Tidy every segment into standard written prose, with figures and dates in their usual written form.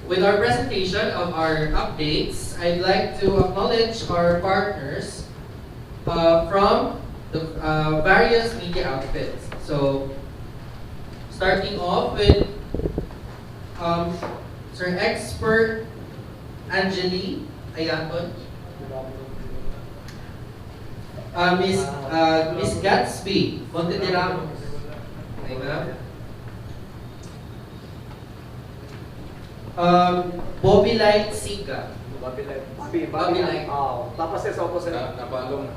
with our presentation of our updates, I'd like to acknowledge our partners from the various media outfits. So, starting off with Sir Expert Angeli Ayaton, Miss Gatsby Montediramos, Bobby Light Siga. Bobby Light. Bobby Light. Tapos sa opposite. Nabalong.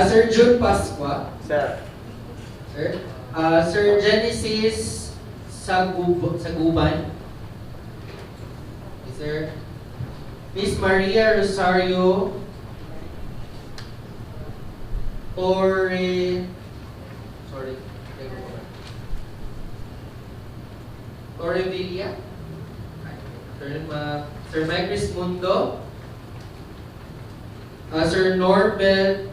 Sir June Pasqua. Sir. Sir. Sir Genesis Saguban. Yes, sir. Miss Maria Rosario Torrevilla. Sir Megris Mundo. Sir Norbel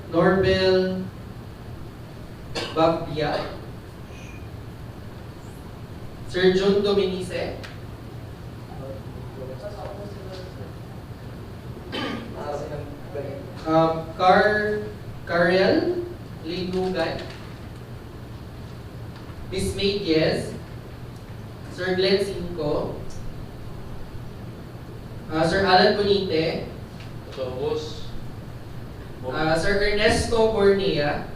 Babia. Sir Jun Dominice. Karel Linugan. Miss May Diaz. Sir Glenn Cinco. Sir Alan Bonite. Boss. Sir Ernesto Bornea.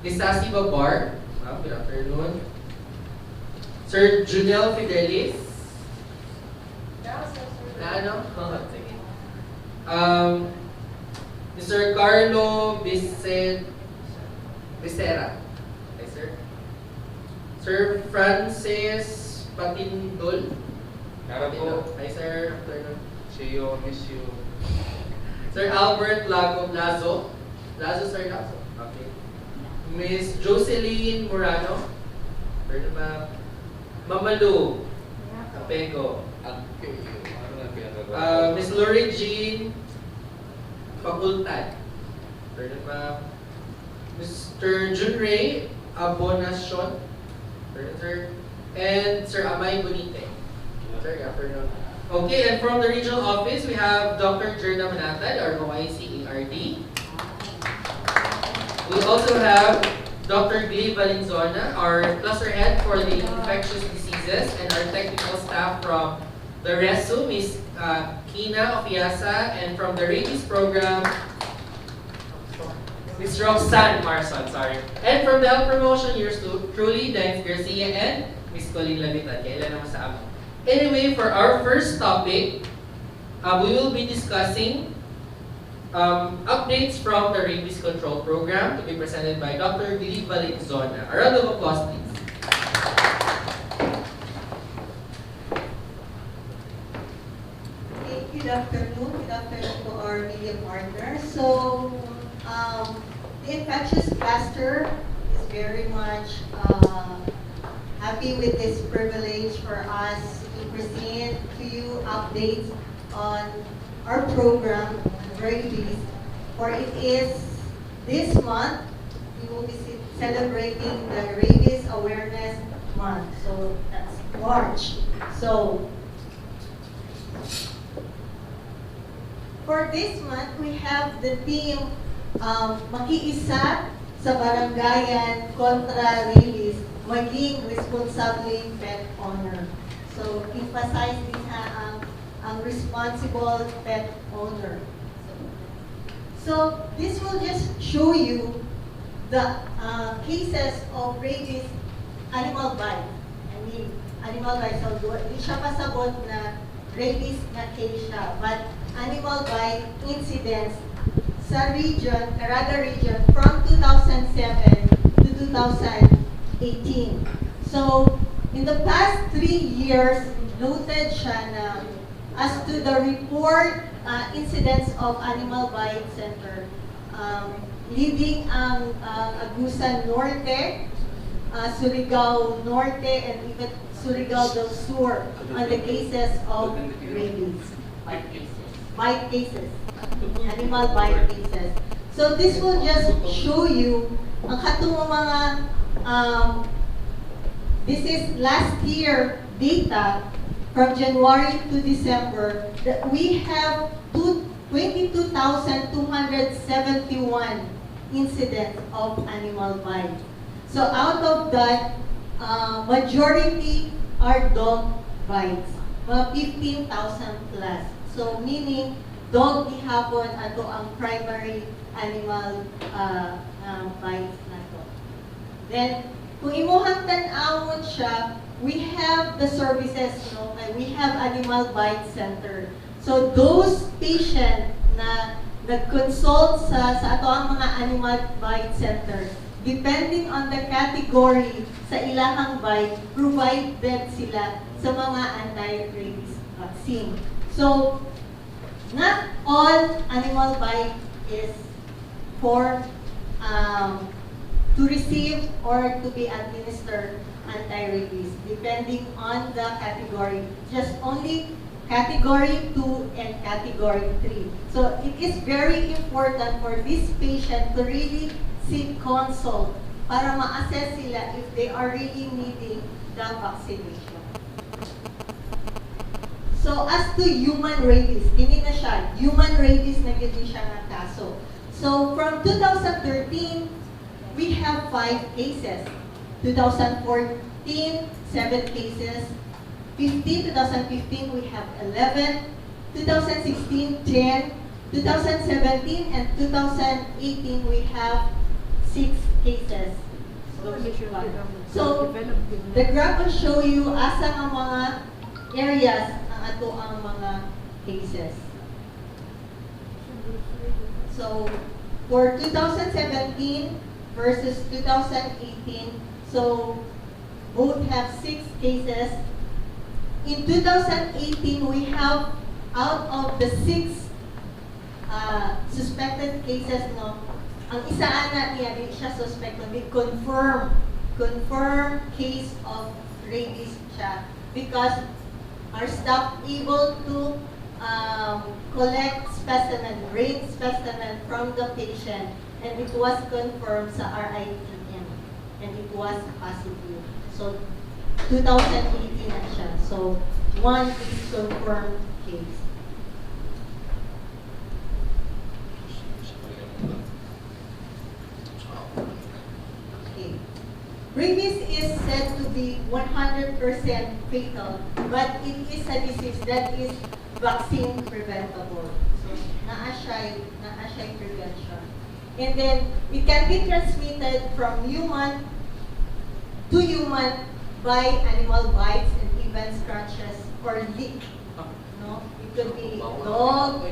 Miss Sassy Babar. Good afternoon. Sir Junel Fidelis. Sige. Mr. Carlo Becerra. Hi, sir. Sir Francis Patindol. Carabo. Hi, sir. Afternoon. See you, miss you. Sir Albert Lazo. Lazo, sir, Lazo. Okay. Miss Jocelyn Morano. Afternoon, ma'am. Mama Lou. Apego. Miss Lori Jean Facultad. Afternoon, ma'am. Mr. Junray Abonacion. Afternoon, sir. And Sir Amay Bonite. Sir, good afternoon. Okay, and from the regional office, we have Dr. Jerna Manatad, our OICARD. We also have Dr. Glee Valenzuela, our cluster head for the infectious diseases, and our technical staff from the RESU, Ms. Kina Ofiasa, and from the rabies program, Ms. Roxanne Marson, sorry. And from the health promotion, yours truly, Dines Garcia and Ms. Colleen Labitan. Kailan naman sa amin. Anyway, for our first topic, we will be discussing updates from the rabies control program to be presented by Dr. Glee Valenzuela. A round of applause, please. Good afternoon. Good afternoon to our media partners. So, the infectious cluster is very much happy with this privilege for us to present to you updates on our program, Rabies. For it is this month, we will be celebrating the Rabies Awareness Month. So, that's March. So, for this month, we have the theme, Makiisa sa Barangayan kontra Rabies, maging responsibling pet owner. So, emphasize din ang responsible pet owner. So, this will just show you the cases of rabies animal bite. I mean, animal bite. So, di siya pasabot na rabies na case siya, but animal bite incidents sa region, Caraga region, from 2007 to 2018. So, in the past 3 years, noted siya na as to the report incidents of animal bite center, leading ang Agusan Norte, Surigao Norte, and even Surigao del Sur on the cases of rabies. Bite cases. Animal bite cases. So this will just show you ang katong mga this is last year data from January to December, that we have 22,271 incidents of animal bite. So out of that, majority are dog bites, mga 15,000 plus. So meaning, dog gihapon ato ang primary animal bites na to. Then, kung imuhang tan-awon siya, we have the services, no? We have animal bite center. So those patient na nag-consult sa ato ang mga animal bite center, depending on the category sa ilahang bite, provided sila sa mga anti-rabies vaccine. So, not all animal bite is for to receive or to be administered anti-rabies, depending on the category. Just only category 2 and category 3. So it is very important for this patient to really seek consult para ma-assess sila if they are really needing the vaccination. So as to human rabies, kini na siya, human rabies na gito siya nga kaso. So from 2013, we have 5 cases. 2014, 7 cases. 2015, we have 11. 2016, 10. 2017 and 2018, we have 6 cases. So, the graph will show you asa nga mga areas ang ato ang mga cases. So, for 2017 versus 2018, so both have 6 cases. In 2018, we have out of the 6 suspected cases, no, ang isa ana niya, di siya suspect, kundi confirm case of rabies siya because our staff able to collect specimen, brain specimen from the patient, and it was confirmed sa RITM, and it was positive. So 2018 na siya. So 1 is confirmed case. Okay. Rabies is said to be 100% fatal, but it is a disease that is vaccine preventable. So, naa siya prevention. And then, it can be transmitted from human to human by animal bites and even scratches or lick. No? It could be dog,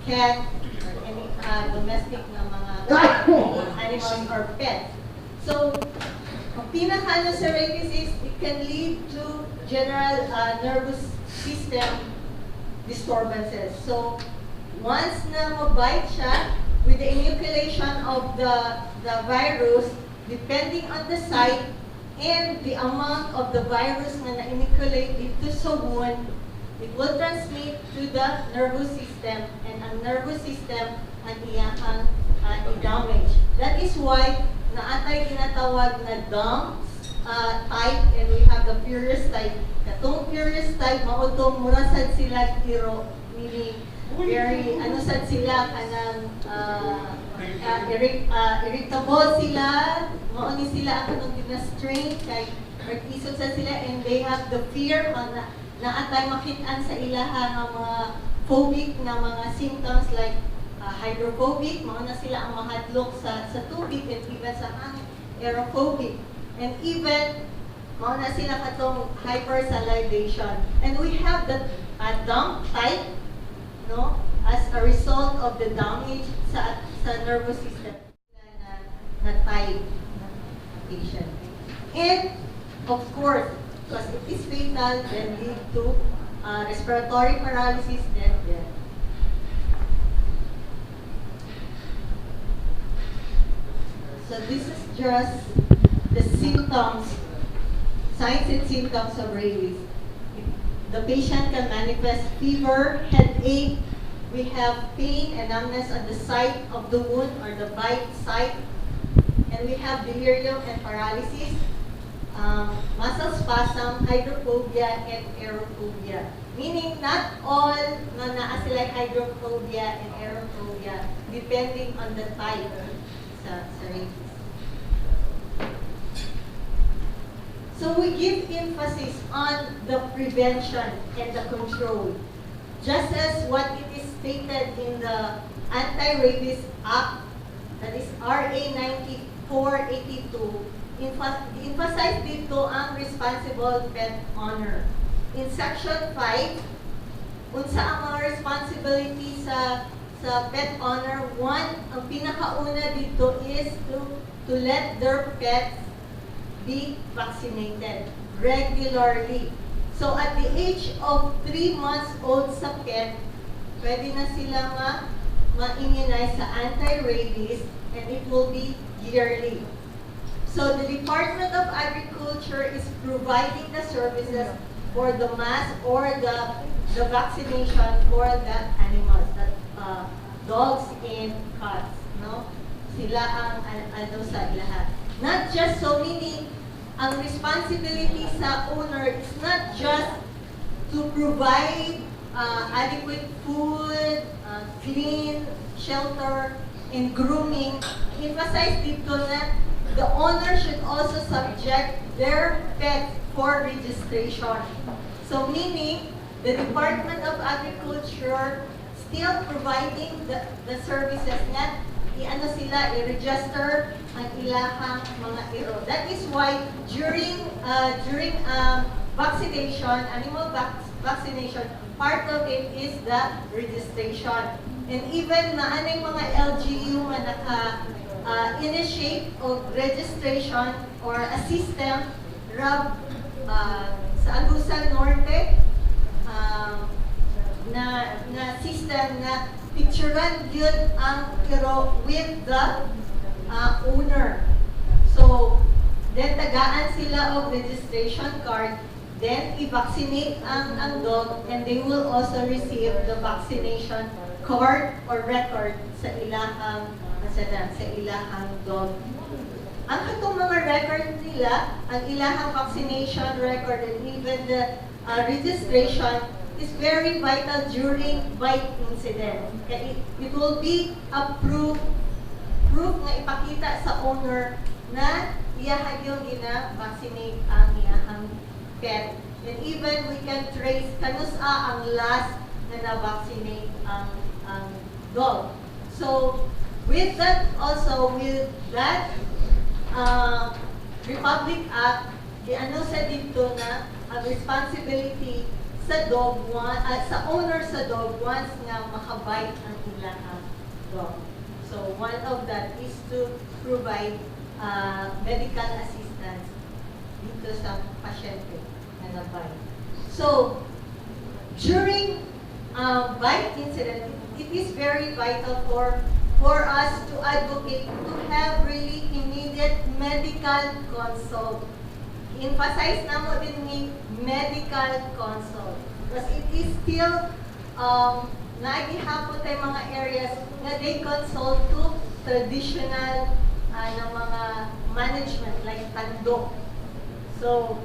cat, or any domestic na mga animals or pets. So, ang pinaka sa rabies is it can lead to general nervous system disturbances. So, once na mabite siya, with the inoculation of the virus, depending on the site and the amount of the virus na na-inoculate dito sa wound, it will transmit to the nervous system, and ang nervous system ang iyahang i-damage. That is why naatay tinatawag na DOM type, and we have the furious type. Katong furious type, mautong murasad sila kiro, meaning very, ano sad sila, kanang irritable sila, mauni sila ang kanong gina-strain, kay mag-isog sa sila, and they have the fear na atay makitaan sa ilaha ng mga phobic na mga symptoms like hydrophobic, mga na sila ang mahadlok sa tubig, and even sa hangin, aerophobic. And even, mga na sila katong hypersalivation. And we have the dump type, no, as a result of the damage sa nervous system na type ng patient. And, of course, because it is fatal, then lead to respiratory paralysis, then death. So this is just the symptoms, signs and symptoms of rabies. The patient can manifest fever, headache, we have pain and numbness on the site of the wound or the bite site, and we have delirium and paralysis. muscle spasm, hydrophobia, and aerophobia. Meaning, not all na naa sila hydrophobia and aerophobia depending on the type sa rabies. So we give emphasis on the prevention and the control. Just as what it is stated in the Anti-Rabies Act, that is RA 9482, emphasize dito ang responsible pet owner. In Section 5, unsa ang mga responsibility sa pet owner? One, ang pinakauna dito is to let their pets be vaccinated regularly. So at the age of 3 months old sa pet, pwede na sila ma-immunize sa anti-rabies, and it will be yearly. So the Department of Agriculture is providing the services for the mass or the vaccination for the animals, that dogs and cats, no? Sila ang ano sa lahat. Not just so, meaning ang responsibility sa owner is not just to provide adequate food, clean, shelter, and grooming. Emphasize dito na the owner should also subject their pets for registration. So meaning, the Department of Agriculture still providing the services na i-ano sila, i-register ang ilahang mga iro. That is why during vaccination, animal vaccination, part of it is the registration. And even naanay mga LGU na naka-initiate of registration or a system sa Agusan Norte na system na picturean yun ang iro with the owner. So, then tagaan sila of registration card, then i-vaccinate ang dog, and they will also receive the vaccination card or record sa ilahang dog. Ang katong mga record nila, ang ilahang vaccination record and even the registration is very vital during bite incident. Okay? It will be a proof na ipakita sa owner na iyahan yung gina-vaccinate ang iyahang pet. And even we can trace kanus ang last na na-vaccinate ang dog. So, with that also, with that Republic Act, ano sa dito na ang responsibility sa dog, sa owner sa dog once nga makabite ang ilang dog. So one of that is to provide medical assistance dito sa pasyente na nabite. So during bite incident, it is very vital for us to advocate to have really immediate medical consult. Emphasize na mo din ni medical consult. Because it is still, naagihapon tayo mga areas na they consult to traditional na mga management like tandok. So,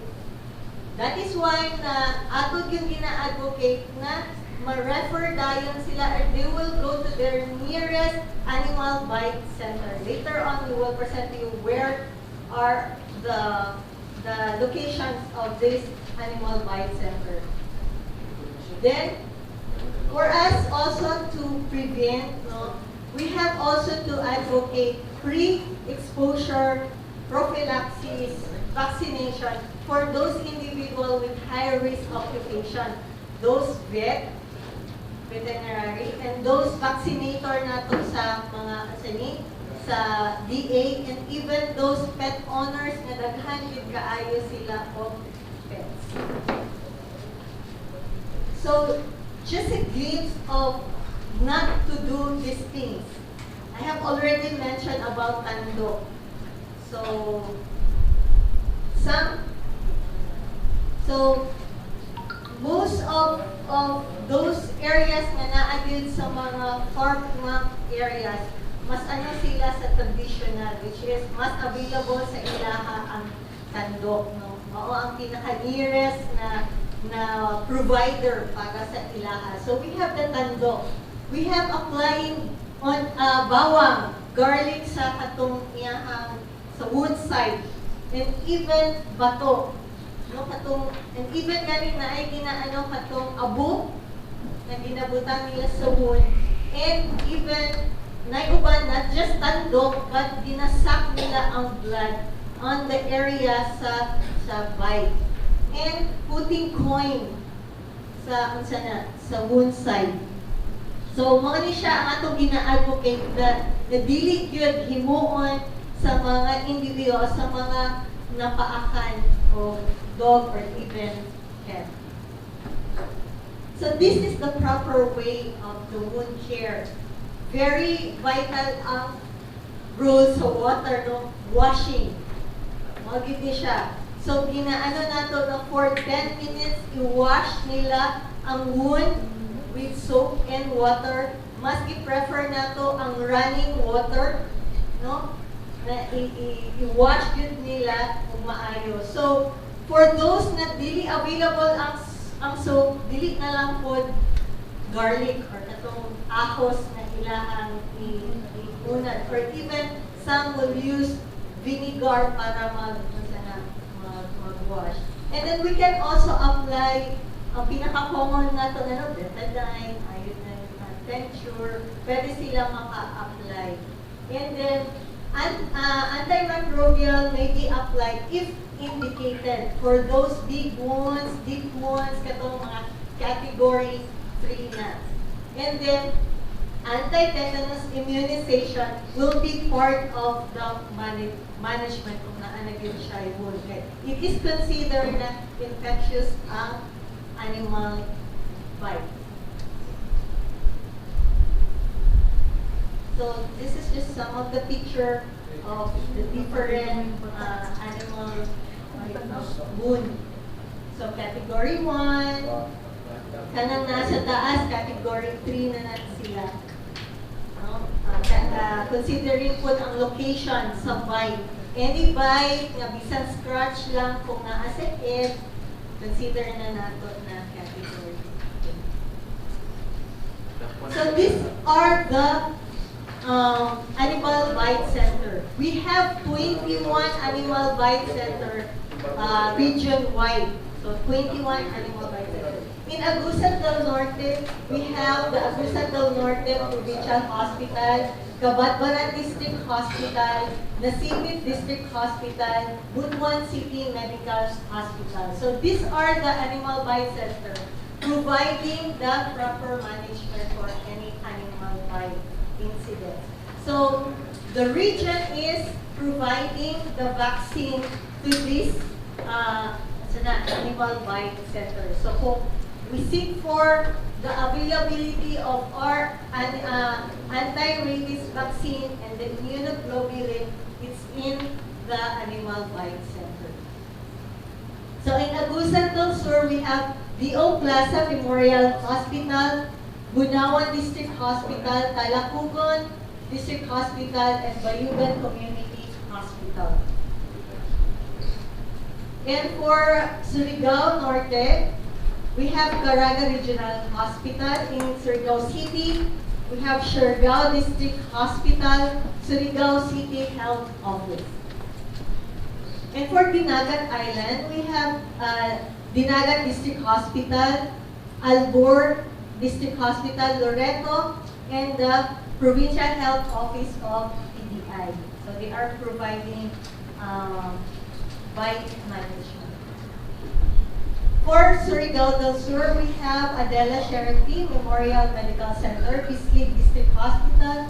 that is why na atod yung gina-advocate na ma-refer dayon sila, or they will go to their nearest animal bite center. Later on, we will present to you where are the locations of this animal bite center. Then, for us also to prevent, we have also to advocate pre-exposure prophylaxis vaccination for those individuals with high-risk occupation, those veterinary, and those vaccinator nato sa mga sa DA, and even those pet owners na daghan gid kaayo sila of pets. So, just a glimpse of not to do these things. I have already mentioned about tandok. So, most of those areas na naagid sa mga farm areas, mas ano sila sa traditional, which is mas available sa ilaha ang tandok, no? Mao ang pinaka-nearest na provider para sa ilaha. So we have the tandok. We have applying on bawang, garlic sa katong iyahang sa wood side, and even bato, no, katong, and even galing na ay ginaano katong abo na ginabutang nila sa wood, and even naiuban not just tandok but ginasak nila ang blood on the area sa bite, and putting coin sa wound side. So mo ni siya ang atong gina-advocate that dili gyud himuon sa mga individual, sa mga napaakan o dog or even cat. So this is the proper way of the wound care. Very vital ang role sa water, no? Washing. Magid ni siya. So ginaano nato na for 10 minutes i-wash nila ang wound with soap and water. Mas i-prefer nato ang running water, no? Na i-wash yun nila kung maayo. So for those na dili available ang soap, dili na lang po garlic or katong ahos na ilahang iunat, or even some will use vinegar para mag-wash. And then we can also apply ang pinaka-common na ito na betadine, iodine, tincture, pwede sila maka-apply. And then antimicrobial may be applied if indicated for those big wounds, deep wounds, katong mga category 3 na. And then anti-tetanus immunization will be part of the management kung naanagin siya yung wound. It is considered na infectious ang animal bite. So this is just some of the picture of the different animal wound. So category 1, kanang nasa taas, category 3 na natin sila. Considering po ang location sa bite. Any bite na bisan scratch lang kung naa sa head, consider na nato na category. So these are the animal bite center. We have 21 animal bite center region-wide. So 21 animal bite center. In Agusan del Norte, we have the Agusan del Norte Provincial Hospital, Cabatbaran District Hospital, Nasibit District Hospital, Butuan City Medical Hospital. So these are the animal bite center, providing the proper management for any animal bite incident. So the region is providing the vaccine to this animal bite center. So kung we seek for the availability of our anti-rabies vaccine and the immunoglobulin, it's in the animal bite center. So in Agusan del Sur, we have D.O. Plaza Memorial Hospital, Bunawan District Hospital, Talacugon District Hospital, and Bayugan Community Hospital. And for Surigao Norte, we have Caraga Regional Hospital in Surigao City. We have Siargao District Hospital, Surigao City Health Office. And for Dinagat Island, we have Dinagat District Hospital, Albor District Hospital, Loreto, and the Provincial Health Office of PDI. So they are providing bite management. For Surigao del Sur, we have Adela Sheriff Memorial Medical Center, Bislig District Hospital,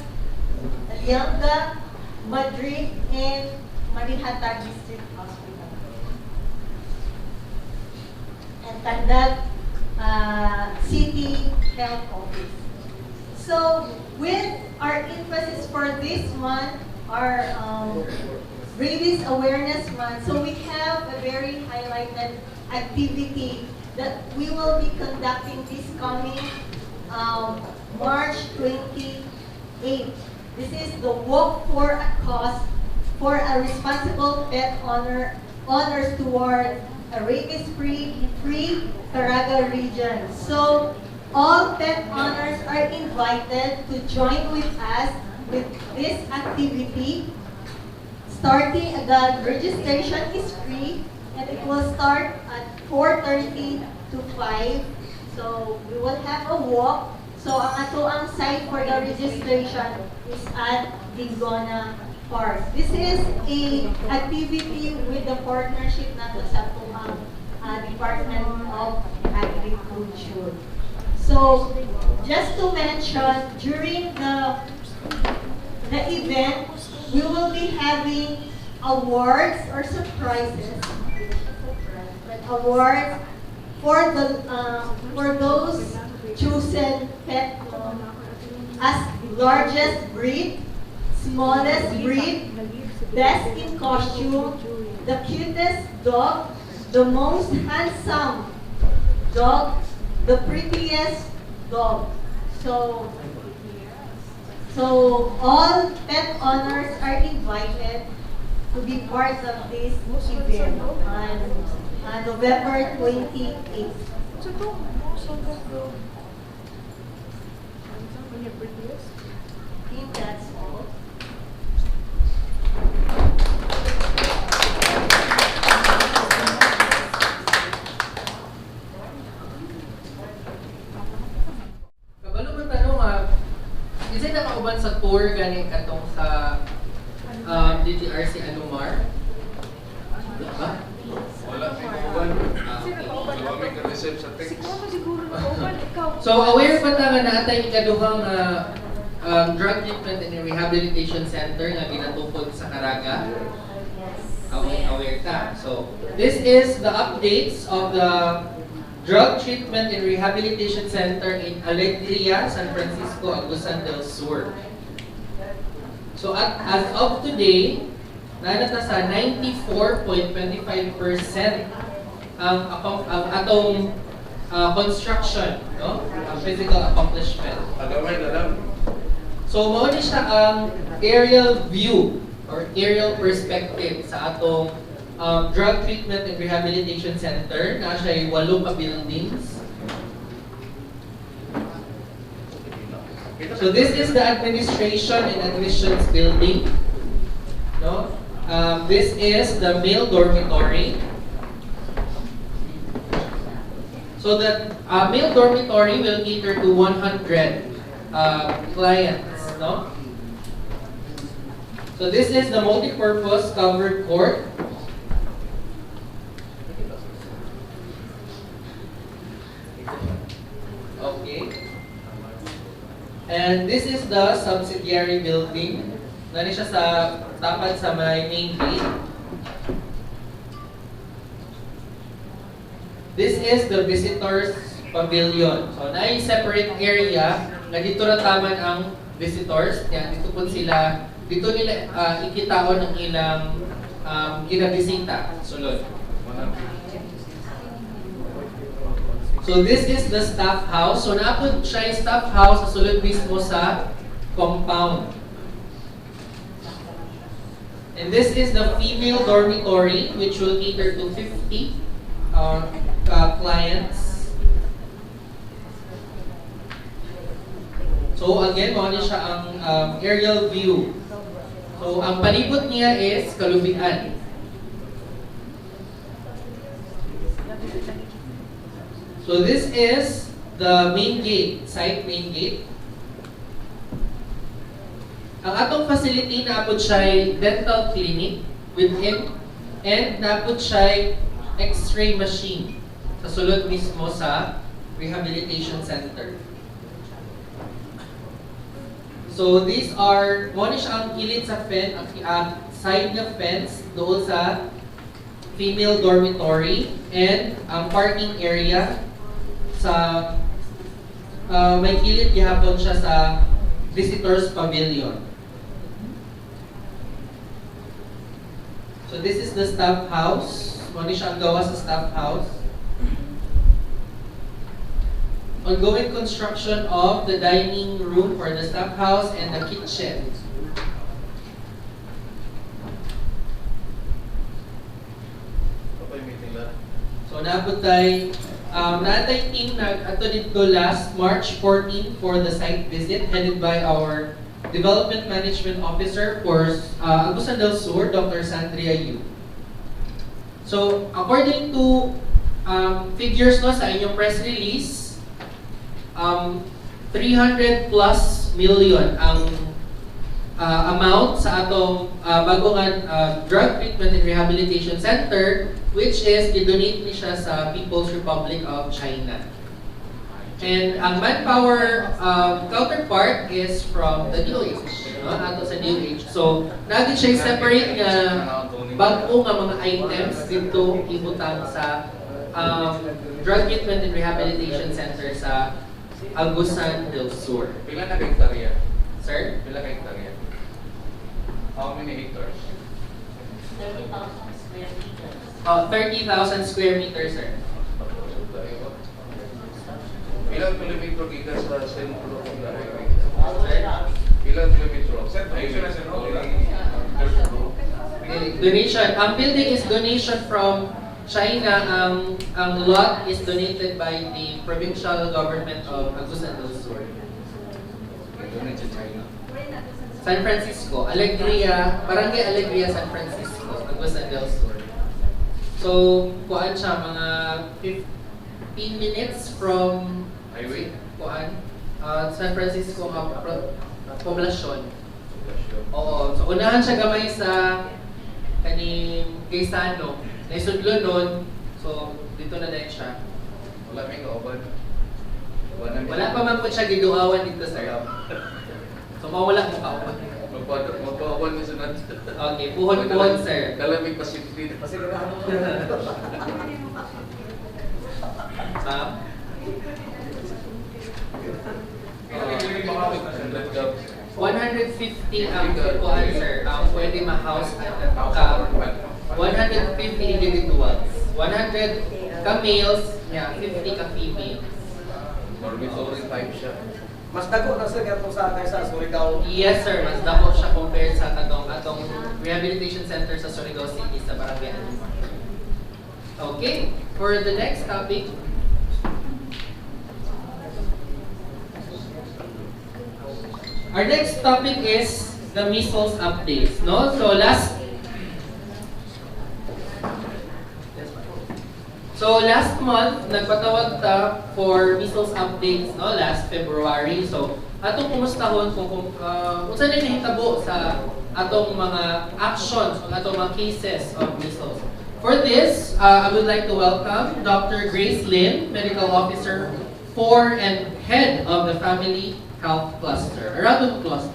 Alianga, Madrid, and Marihata District Hospital. And Tandag City Health Office. So, with our emphasis for this month, our Rabies Awareness Month, so we have a very highlighted activity that we will be conducting this coming March 28th. This is the Walk for a Cause for a Responsible Pet honors toward a rabies-free Caraga region. So all pet owners are invited to join with us with this activity. Starting, the registration is free and it will start at 4:30 to 5. So we will have a walk. So ang site for the registration is at Digona Park. This is a activity with the partnership nato sa tuang Department of Agriculture. So just to mention, during the event, we will be having awards or surprises. Awards for those chosen pet as largest breed, smallest breed, best in costume, the cutest dog, the most handsome dog, the prettiest dog. So all pet owners are invited to be part of this event on November 28th. I think that's all. Kabalo mo tanong isa'y nakauban sa tour gani katong sa DTRC Anumar? Diba? Wala, may kauban. Wala, may ka-receive sa text. So aware ba ta nga naatay ikaduhang drug treatment and rehabilitation center nga ginatupod sa Caraga? Aware ka. So this is the updates of the Drug Treatment and Rehabilitation Center in Alegria, San Francisco, Agusan del Sur. So as of today, nanata sa 94.25% ang atong construction, no? Ang physical accomplishment. Agaway na lang. So mao ni siya ang aerial view or aerial perspective sa atong Drug Treatment and Rehabilitation Center. Na siya 8 ka buildings. So this is the administration and admissions building. No? This is the male dormitory. So the male dormitory will cater to 100 clients. No? So this is the multi-purpose covered court. Okay. And this is the subsidiary building. Nani siya sa tapat sa may main gate. This is the visitors pavilion. So naay separate area na dito ra taman ang visitors. Yan, dito po sila, dito nila ikitaon ang ilang ginabisita. Sulod. So this is the staff house. So naapod siya yung staff house sa sulod mismo sa compound. And this is the female dormitory which will cater to 50 clients. So again, mo niya siya ang aerial view. So ang palibot niya is kalubian. So this is the main gate, side main gate. Ang atong facility naapod siya dental clinic within and naapod siya X-ray machine sa sulod mismo sa rehabilitation center. So these are, mo ni siya ang kilid sa fence, side na fence doon sa female dormitory and ang parking area sa may kilid gihapon siya sa visitors pavilion. So this is the staff house. Muna siya ang gawa sa staff house. Ongoing construction of the dining room for the staff house and the kitchen. So naabot tayo, naatay team ato dito last March 14 for the site visit headed by our Development Management Officer for Agusan del Sur, Dr. Sandria Yu. So according to figures no sa inyong press release, 300 plus million ang amount sa atong bagong drug treatment and rehabilitation center, which is i-donate ni siya sa People's Republic of China. And ang manpower counterpart is from the DOH, no? Ato sa DOH. So, naging siya separate nga bago nga mga items dito ibutang sa drug treatment and rehabilitation center sa Agusan del Sur. Pila na hektarya? Sir? Pila ka hektarya? How many hectares? 30,000 square meters. 30,000 square meters, sir. Ilang kilometro gikan sa sentro ng highway? Sir? Ilang kilometro? Donation. Ang building is donation from China. Ang lot is donated by the provincial government of Agusan del Sur. Donate sa China. San Francisco, Alegria, Barangay Alegria, San Francisco, Agusan del Sur. So, kuan siya mga 15 minutes from Highway? kuan San Francisco poblasyon. Oo, so unahan siya gamay sa kaning Quezano. Naisudlo nun, so dito na dahil siya. Wala may kauban. Wala pa man po siya giduawan dito, sir. So mawala mo ka upan. Magpauban ni sunod. Okay, puhon-puhon, sir. Kalamig pasimple. Ha? 150 ang kuan, sir. Ang pwede ma-house at 150 individuals. 100 ka males, 50 ka females. Dormitory type siya. Mas dako na sa gatong sa atin sa Surigao. Yes, sir. Mas dako siya compared sa atong rehabilitation center sa Surigao City sa Barangay Alimar. Okay, for the next topic. Our next topic is the measles updates, no? So last month nagpatawag ta for measles updates, no? Last February. So atong kumustahon kung unsa na nahitabo sa atong mga actions, ang atong mga cases of measles. For this, I would like to welcome Dr. Grace Lin, Medical Officer for and Head of the Family Health Cluster. A round of applause.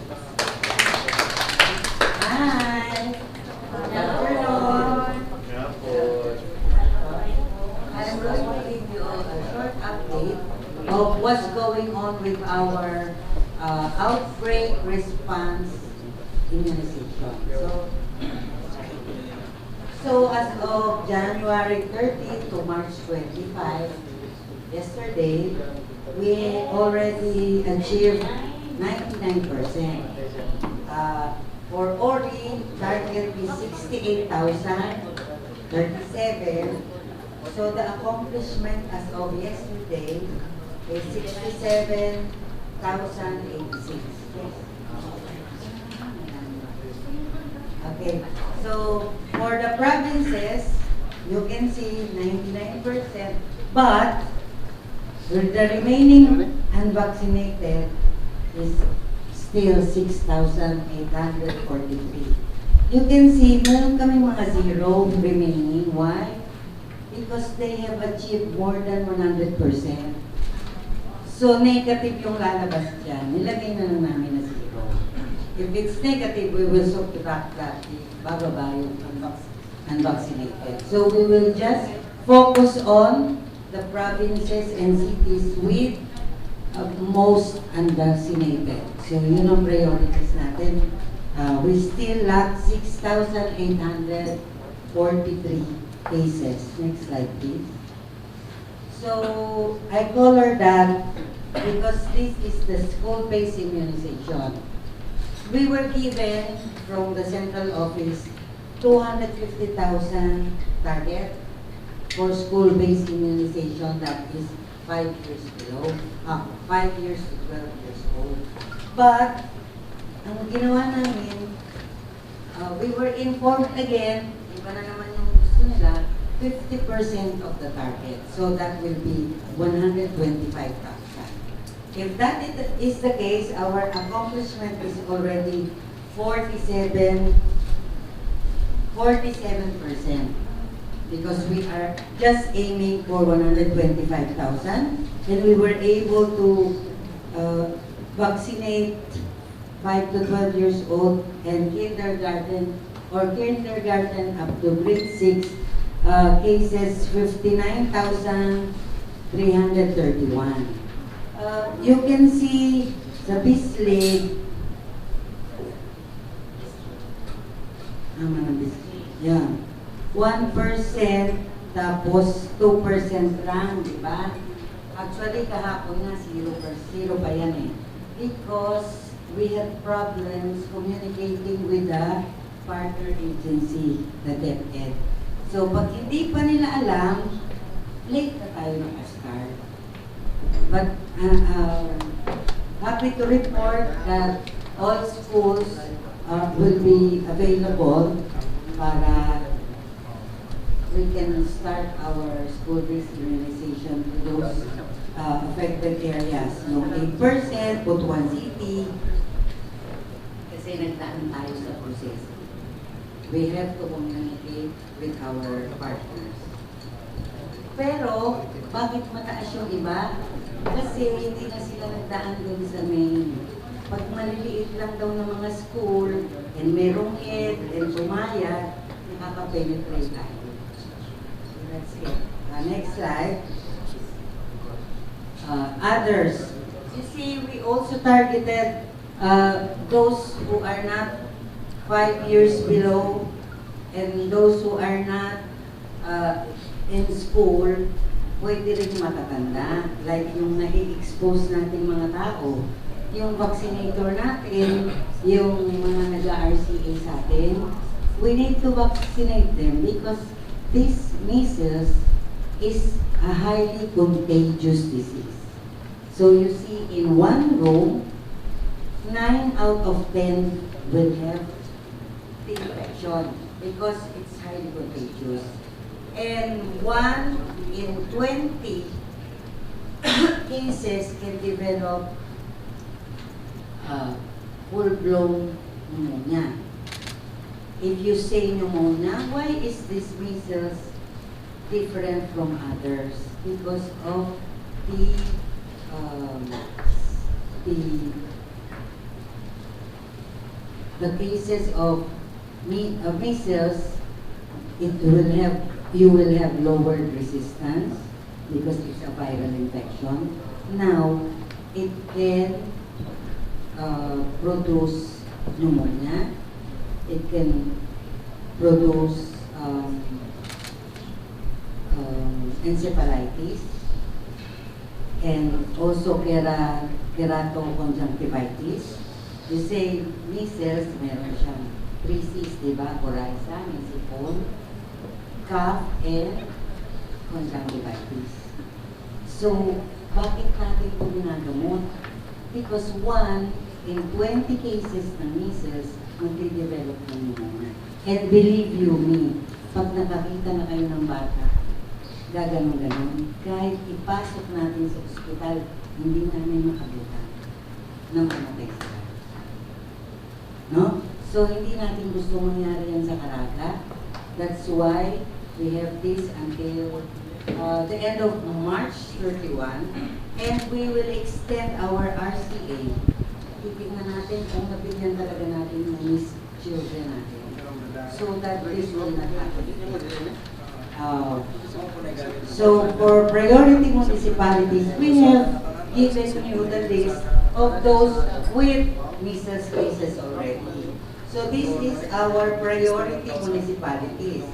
Hi. Good afternoon. I'm going to give you a short update of what's going on with our outbreak response immunization. So as of January 30 to March 25, yesterday, we already achieved 99%. For ORI, target is 68,037. So the accomplishment as of yesterday is 67,086. Okay, so for the provinces, you can see 99%, but with the remaining unvaccinated is still 6,843. You can see, meron kami mga zero remaining. Why? Because they have achieved more than 100%. So negative yung lalabas dyan. Nilagay na lang namin na zero. If it's negative, we will subtract that. Bababa yung unvaccinated. So we will just focus on the provinces and cities with most unvaccinated. So yun ang priorities natin. We still lack 6,843 cases. Next slide, please. So I color that because this is the school-based immunization. We were given from the central office 250,000 target. for school-based immunization that is 5 years below, 5 years to 12 years old. But, ang ginawa namin, we were informed again, iba na naman yung gusto nila, 50% of the target. So that will be 125,000. If that is the case, our accomplishment is already 47%, because we are just aiming for 125,000, and we were able to vaccinate 5 to 12 years old and kindergarten up to grade 6 cases 59,331. You can see sa Bisley, yeah, 1% tapos 2% lang, di ba? Actually, kahapon nga 0 pa yan eh. Because we had problems communicating with the partner agency, the DepEd. So, pag hindi pa nila alam, late na tayo naka-start. But happy to report that all schools will be available para we can start our school-based immunization to those affected areas. Yung 8%, Butuan City, kasi nagdaan tayo sa proseso. We have to communicate with our partners. Pero, bakit mataas yung iba? Kasi hindi na sila nagdaan dun sa main. Pag maliliit lang daw ng mga school, and merong head, and sumaya, nakaka-penetrate tayo. So that's it. Next slide. Others. You see, we also targeted those who are not 5 years below, and those who are not in school, pwede rin matatanda. Like yung nai-expose natin mga tao, yung vaccinator natin, yung mga nag-RCA sa atin, we need to vaccinate them because this measles is a highly contagious disease. So you see, in one row, 9 out of 10 will have the infection because it's highly contagious. And 1 in 20 cases can develop full-blown pneumonia. If you say pneumonia, why is this measles different from others? Because of the cases of measles, you will have lowered resistance because it's a viral infection. Now, it can produce pneumonia. It can produce encephalitis and also keratoconjunctivitis. You say measles, meron siyang 3 C's, diba? Coryza, may sipon, cough, and conjunctivitis. So, bakit natin ito ginagamot? Because 1 in 20 cases ng measles, magde-develop ng pneumonia. And believe you me, pag nakakita na kayo ng bata, gaganon-ganon, kahit ipasok natin sa ospital, hindi namin makabutan ng mamatay sila. No? So, hindi natin gusto mangyari yan sa Caraga. That's why we have this until the end of March 31, and we will extend our RCA. Titignan natin kung nabigyan talaga natin yung missed children natin. So that this will not happen. So for priority municipalities, we have given you the list of those with measles cases already. So this is our priority municipalities.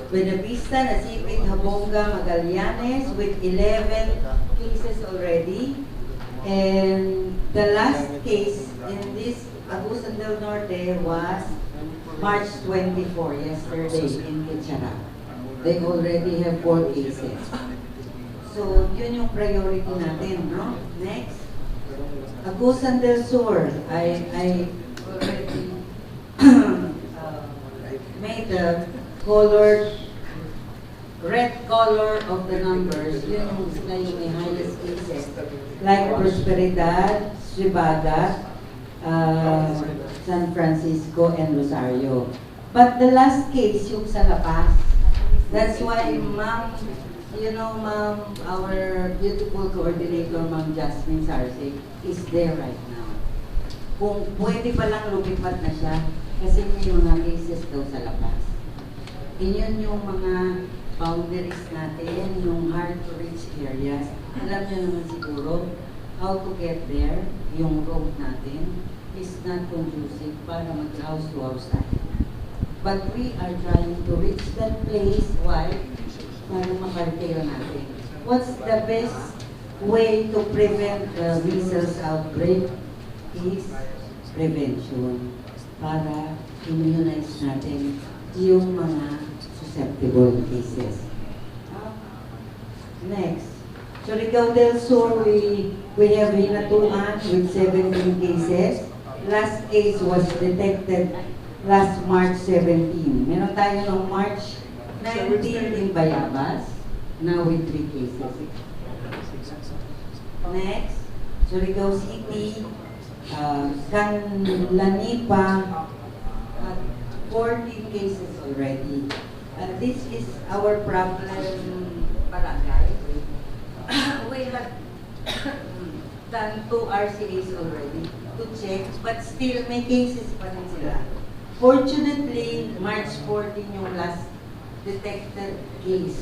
Buenavista, Nasipit, Habonga, Magallanes with 11 cases already. And the last case in this Agusan del Norte was March 24, yesterday in Quechara. They already have 4 cases. So, yun yung priority natin, no? Next. Agusan del Sur, I already made the colored red color of the numbers. Yun yung sila yung may highest cases. Like Prosperidad, Cibaga, San Francisco, and Rosario. But the last case, yung sa La Paz, that's why, ma'am, you know, ma'am, our beautiful coordinator, Ma'am Jasmine Sarce, is there right now. Kung pwede pa lang lumipat na siya, kasi may mga cases daw sa La Paz. Yun yung mga boundaries natin, yung hard to reach areas. Alam niyo naman siguro, how to get there, yung road natin, is not conducive para mag-house to house tayo. But we are trying to reach that place. Why? Para makartail natin. What's the best way to prevent the measles outbreak? Is prevention. Para immunize natin yung mga susceptible cases. Next. Surigao del Sur, we have hinatuan with 17 cases. Last case was detected last March 17. Meron tayo ng March 19 in Bayabas, now with 3 cases. Next, Surigao City, Canlanipa, 14 cases already. This is our problem, barangay. We have done 2 RCAs already to check, but still may cases pa rin sila. Fortunately, March 14 yung last detected case.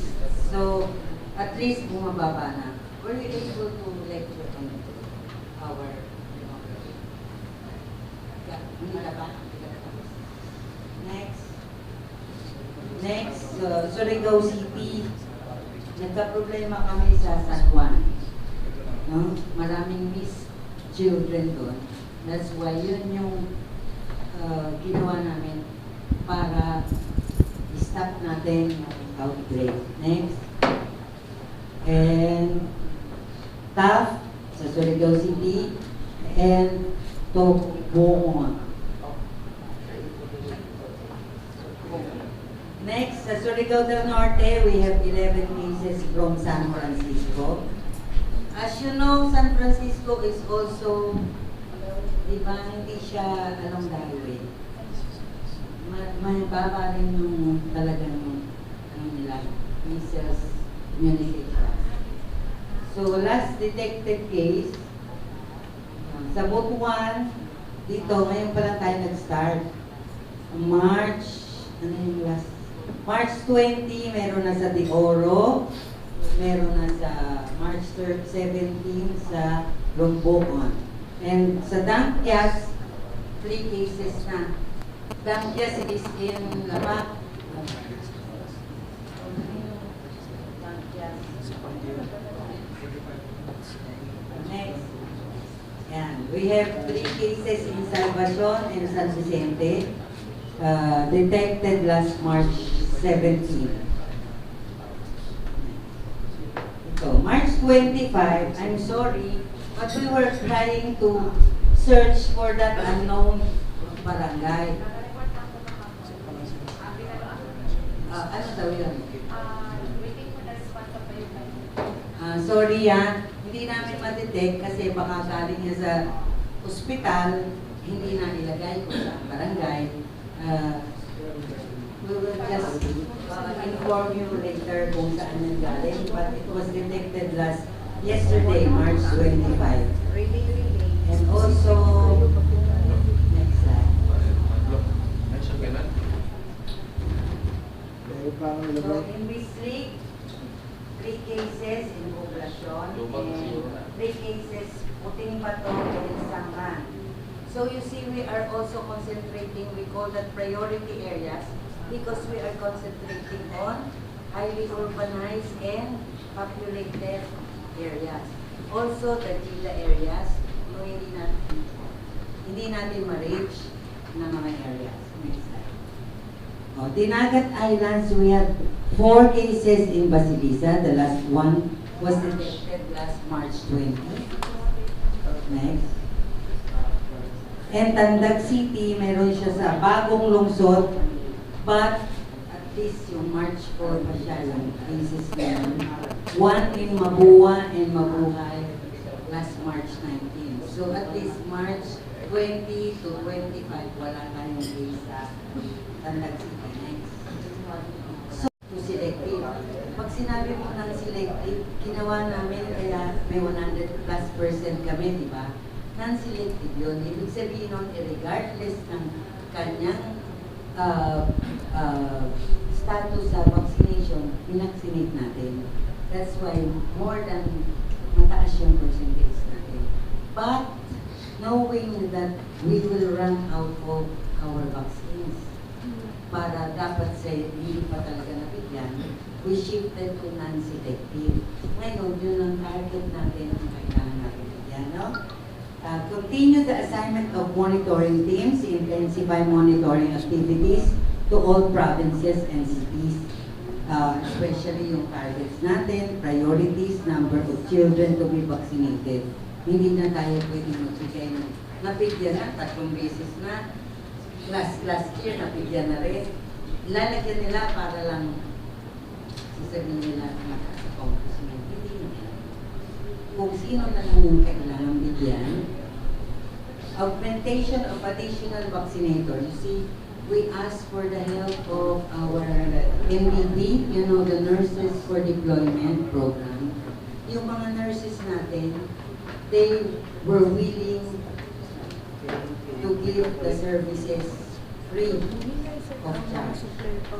So, at least bumababa na. Were you able to lecture on our hindi na ba? Next. Next, Surigao City. Nagka-problema kami sa San Juan. No? Maraming missed children doon. That's why yun yung ginawa namin para i-stop natin yung outbreak. Next. And TAF sa Surigao City and Tobongon. Next, sa Surigao del Norte, we have 11 cases from San Francisco. As you know, San Francisco is also, diba, hindi siya along the highway. May baba rin yung talagang nila, measles immunization. So, last detected case, sa Butuan, dito, ngayon pa lang tayo nag-start. March 20, meron na sa De Oro, meron na sa March 17 sa Rombogon. And sa Dampias, 3 cases na. Dampias is in Lamak. Next. Yan. We have 3 cases in Salvacion and San Vicente. Detected last March 17. So, March 25, I'm sorry, but we were trying to search for that unknown barangay. Ano daw yun? Waiting for the response of the Sorry hindi namin ma-detect kasi baka galing niya sa ospital, hindi na ilagay ko sa barangay. We will just inform you later kung saan yan galing, but it was detected yesterday, March 25. And also, next slide. So, in Bislig, 3 cases in Poblacion, and 3 cases Puting Bato and Sangran. So you see, we are also concentrating, we call that priority areas, because we are concentrating on highly urbanized and populated areas. Also, the GILA areas, yung hindi natin ma-reach na mga areas. Next slide. Dinagat Islands, we had 4 cases in Basilisa. The last one was detected last March 20. Next. And Tandag City, meron siya sa bagong lungsod, but at least yung March 4 pa siya yung cases na yun. 1 in Mabua and Mabuhay last March 19. So at least March 20 to 25, wala tayong case sa Tandag City. Next. So, to selective. Pag sinabi mo ng selective, ginawa namin kaya may 100+% kami, di ba? Non-selective yun. Ibig sabihin nun, regardless ng kanyang status sa vaccination, pinaksinate natin. That's why more than mataas yung percentage natin. But, knowing that we will run out of our vaccines, para dapat sa hindi pa talaga nabigyan, we shifted to non-selective. Ngayon, yun ang target natin ang kailangan natin bigyan, no? Continue the assignment of monitoring teams, intensify monitoring activities to all provinces and cities, especially yung targets natin, priorities, number of children to be vaccinated. Hindi na tayo pwedeng magbigay ng nabigyan na, 3 beses na, last year nabigyan na rin. Lalagyan nila para lang sasabihin nila accomplishment. Hindi nila. Kung sino na lang yung kailangan bigyan, augmentation of additional vaccinators. You see, we ask for the help of our MDD, you know, the Nurses for Deployment program. Yung mga nurses natin, they were willing to give the services free of charge.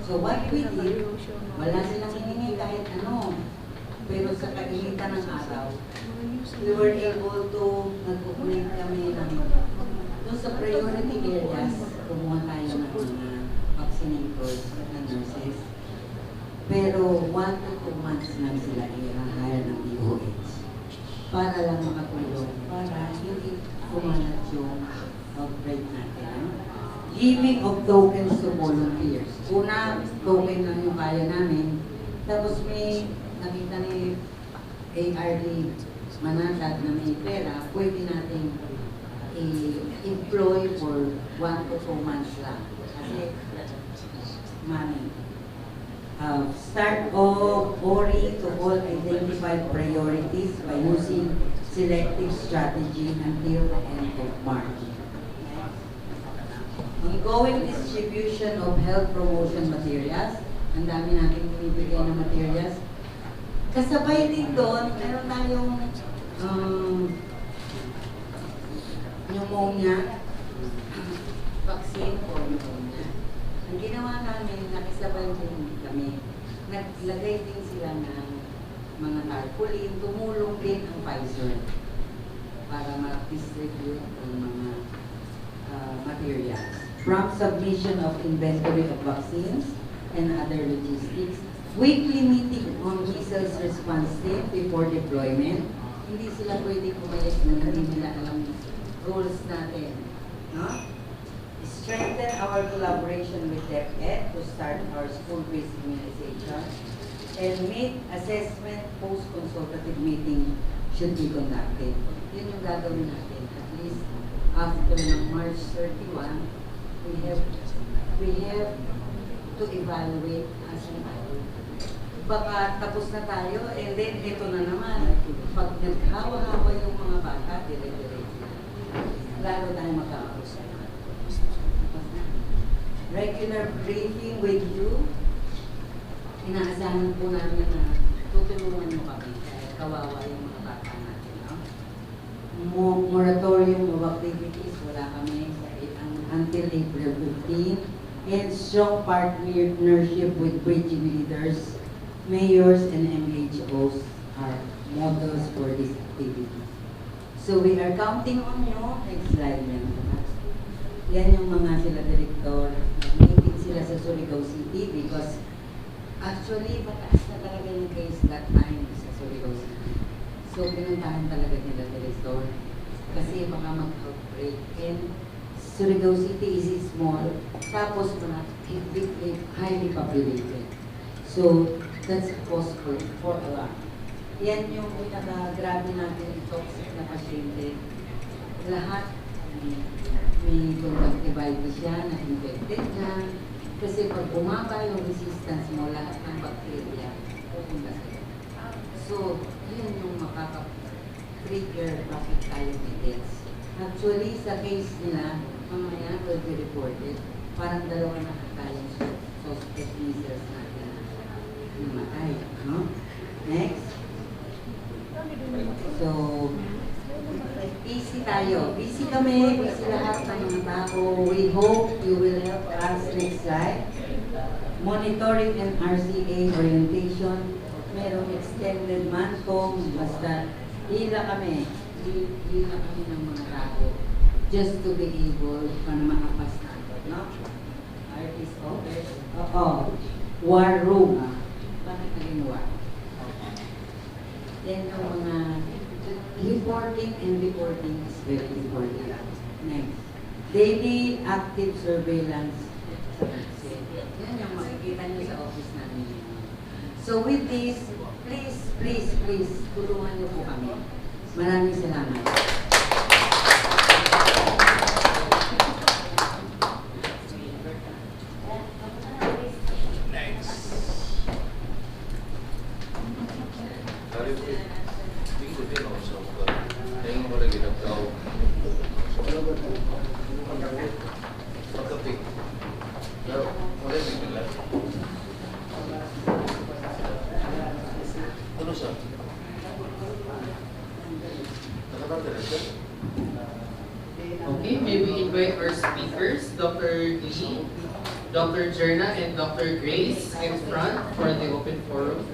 So what we did, wala silang hiningi kahit ano, pero sa kainitan ng araw, we were able to nag-connect kami ng doon sa priority areas, kumuha tayo ng mga vaccinators na nurses. Pero 1 to 2 months lang sila i-hire ng DOH para lang makatulong, para hindi kumalat yung outbreak natin. Giving of tokens to volunteers. Una, token lang yung kaya namin. Tapos may nakita ni ARD Manatad na may pera, pwede natin i-employ for 1 to 2 months lang. Kasi, money. Start of ORI to all identified priorities by using selective strategy until the end of March. Ongoing distribution of health promotion materials. Ang dami natin binibigay na materials. Kasabay din doon, meron tayong pneumonia vaccine for pneumonia. Ang ginawa namin, nakisabay din kami. Naglagay din sila ng mga tarpaulin, tumulong din ang Pfizer para ma-distribute ang mga materials. From submission of inventory of vaccines and other logistics, weekly meeting on measles response team before deployment. Hindi sila pwede pumayag na hindi nila alam rules natin. No? Strengthen our collaboration with DepEd to start our school-based immunization. And make assessment post-consultative meeting should be conducted. Yun yung gagawin natin. At least after ng March 31, we have to evaluate as an hour. Baka tapos na tayo, and then ito na naman. Pag naghawa-hawa yung mga bata, dire-diretso na. Lalo tayo magkakausap. Regular briefing with you. Inaasahan po namin na tutulungan nyo kami. Kawawa yung mga bata natin. No? Moratorium of activities, wala kami until April 15. And strong partnership with bridging leaders, mayors, and MHOs are models for this activity. So we are counting on you. Next slide, ma'am. Yan yung mga sila direktor. Meeting sila sa Surigao City because actually mataas na talaga yung case that time sa Surigao City. So pinuntahan talaga nila direktor kasi baka mag-outbreak. And Surigao City is small, tapos highly populated. So, that's a cause for alarm. Yan yung pinaka-grabe natin, toxic na pasyente. Lahat may conjunctivitis siya, na-infected na. Kasi pag bumaba yung resistance mo, lahat ng bacteria pupunta sa'yo. So, yun yung makaka-trigger bakit tayo may deaths. Actually, sa case nila, mamaya will be reported, parang dalawa na tayong suspect users natin na namatay. No? Next. So, busy tayo. Busy kami, busy lahat ng mga tao. We hope you will help us next slide. Monitoring and RCA orientation. Merong extended man-com. Basta, hila kami ng mga tao just to be able para makapas natin. No? Artist office. War room. Bakit naging war? Then yung mga reporting and reporting is very important. Next. Daily active surveillance. Yan yung makikita nyo sa office namin. So with this, please, tulungan nyo po kami. Maraming salamat. Okay, may we invite our speakers, Dr. Lee, Dr. Jerna, and Dr. Grace in front for the open forum.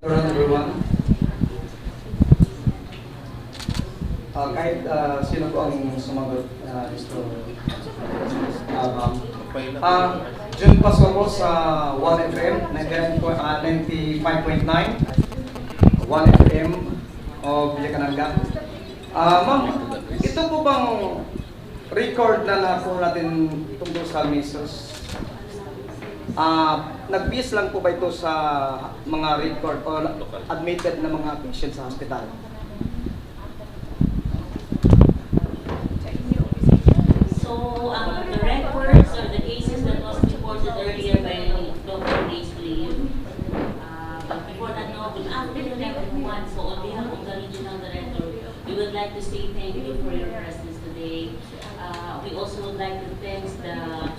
Hello everyone. Kahit sino po ang sumagot gusto June Pasko po sa 1FM 95.9 1FM o Villacananga. Ma'am, ito po bang record na nakuha natin tungkol sa measles? Nag-base lang po ba ito sa mga record o admitted na mga patients sa hospital? So, the records or the cases that was reported earlier by Dr. Grace Lee, but before that, no, good afternoon everyone. So, on behalf of the Regional Director, we would like to say thank you for your presence today. We also would like to thank the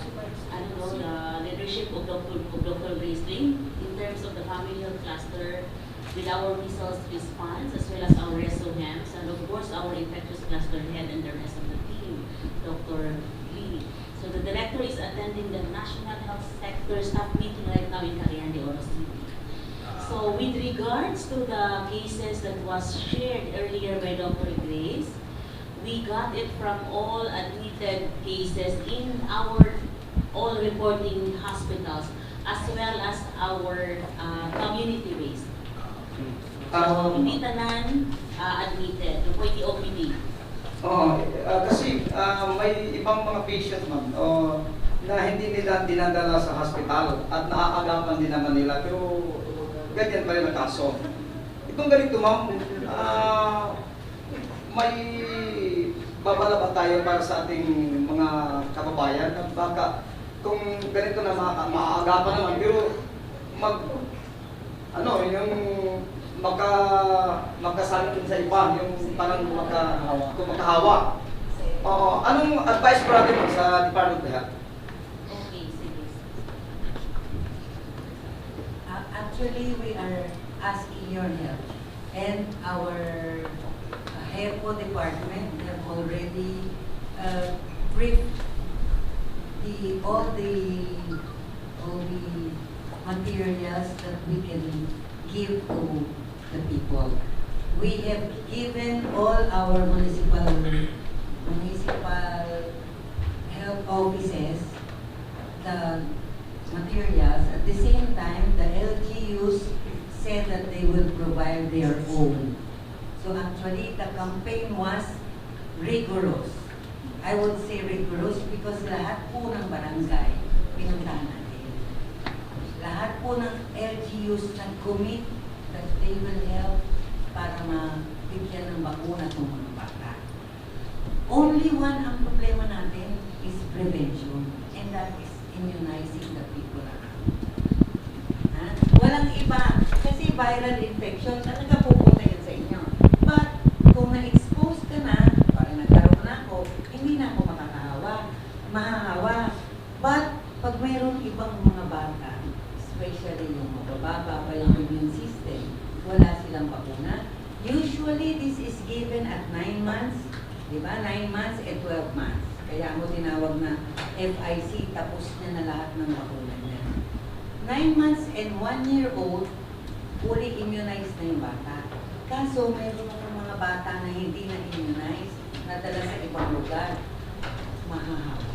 leadership of Dr. Grace Lee in terms of the family health cluster with our measles response as well as our RESOHEMS and of course our infectious cluster head and the rest of the team, Dr. Lee. So the director is attending the National Health Sector Staff meeting right now in Cagayan de Oro City. So with regards to the cases that was shared earlier by Dr. Grace, we got it from all admitted cases in our all reporting hospitals as well as our community-based. So, hindi tanan admitted, yung pwede OPD. Kasi may ibang mga patient ma'am na hindi nila dinadala sa hospital at naaagapan din naman nila pero ganyan pa rin ang kaso. Itong ganito ma'am, may babala ba tayo para sa ating mga kababayan na baka kung ganito na maaagapan naman pero yung magkasalit sa iba, yung parang makahawa. Anong advice po natin sa Department of Health? Okay, sige. Actually, we are asking your help. And our HEPO department have already briefed all the materials that we can give to the people. We have given all our municipal health offices the materials. At the same time, the LGUs said that they will provide their own. So actually, the campaign was rigorous. I would say rigorous because lahat po ng barangay, pinuntahan natin. Lahat po ng LGUs nag-commit that they will help para mabigyan ng bakuna itong mga bata. Only one ang problema natin is prevention, and that is immunizing the people around. Ha? Walang iba, kasi viral infection, talaga pupunta yun sa inyo. But, kung na-expose ka na, parang nagkaroon na ako, hindi na ako mahahawa. But, pag mayroong ibang mga bata, especially yung mabababa pa yung immune system, wala silang bakuna. Usually, this is given at 9 months, di ba? 9 months and 12 months. Kaya mo tinawag na FIC, tapos na lahat ng bakuna niya. 9 months and 1 year old, fully immunized na yung bata. Kaso, mayroon ng mga bata na hindi na immunized, nadala sa ibang lugar, mahahawa.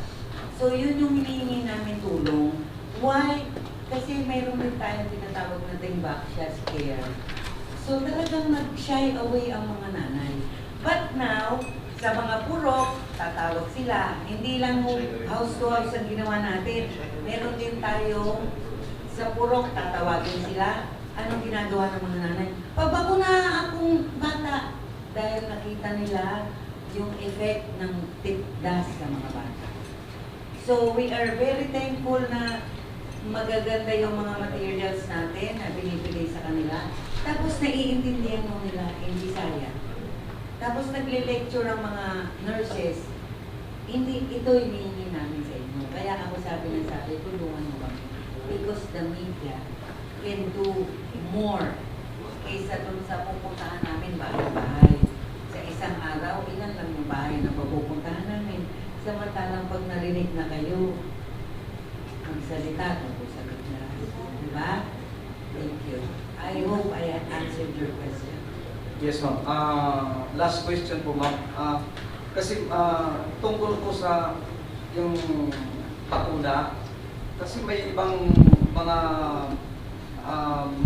So, yun yung hinihingi namin tulong. Why? Kasi mayroon din tayong tinatawag natin backshot care. So, talagang nag-shy away ang mga nanay. But now, sa mga purok, tatawag sila. Hindi lang house to house ang ginawa natin. Meron din tayong sa purok, tatawagin sila. Anong ginagawa ng mga nanay? Pabakuna akong bata. Dahil nakita nila yung effect ng tipdas sa mga bata. So, we are very thankful na magaganda yung mga materials natin na binibigay sa kanila. Tapos naiintindihan mo nila in Bisaya. Tapos nagle-lecture ang mga nurses. Hindi, ito hinihingi namin sa inyo. Kaya ako sabi, tulungan mo kami. Because the media can do more kaysa dun sa pupuntahan namin bahay-bahay. Sa isang araw, ilan lang yung bahay na papupuntahan namin. Samantalang pag narinig na kayo, magsalita tungkol sa bigla. Diba? Thank you. I hope I answered your question. Yes, ma'am. Last question po, ma'am. Kasi tungkol po sa yung bakuna, kasi may ibang mga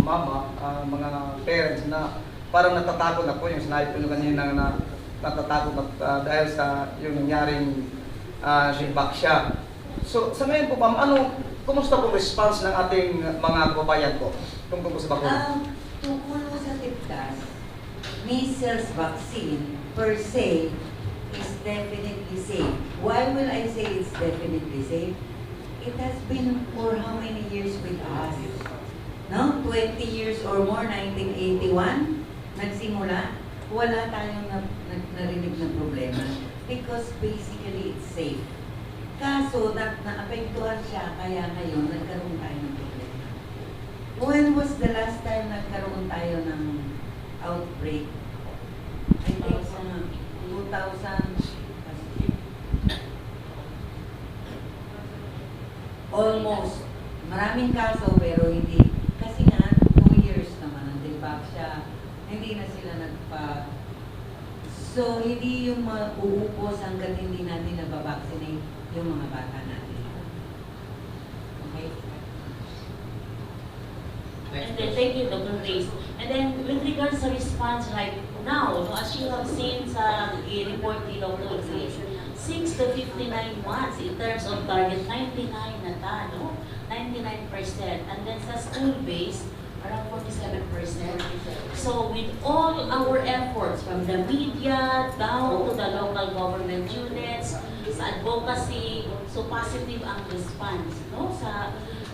mama, mga parents na parang natatakot na po yung sinabi ko kanina na natatakot na, dahil sa yung nangyaring baksya. So, sa ngayon po, ma'am, kumusta po response ng ating mga kababayan po tungkol po sa bakuna? Tungkol po sa tipdas, measles vaccine per se is definitely safe. Why will I say it's definitely safe? It has been for how many years with us? No? 20 years or more, 1981, nagsimula. Wala tayong narinig na problema because basically it's safe. Kaso, naapektuhan siya, kaya ngayon nagkaroon tayo ng problema. When was the last time nagkaroon tayo ng outbreak? I think sa 2000, almost. Maraming kaso pero hindi. Kasi nga, 2 years naman ang debak siya. Hindi na sila nagpa... So, hindi yung mauupos hanggang hindi natin nababaksinate yung mga bata natin. Okay? And then, thank you, Dr. Grace. And then, with regards to response right now, no, as you have seen sa report ni Dr. Grace, 6 to 59 months in terms of target, 99 na ta, no? 99%. And then sa school-based, around 47%. So with all our efforts, from the media down to the local government units, sa advocacy, so positive ang response, no?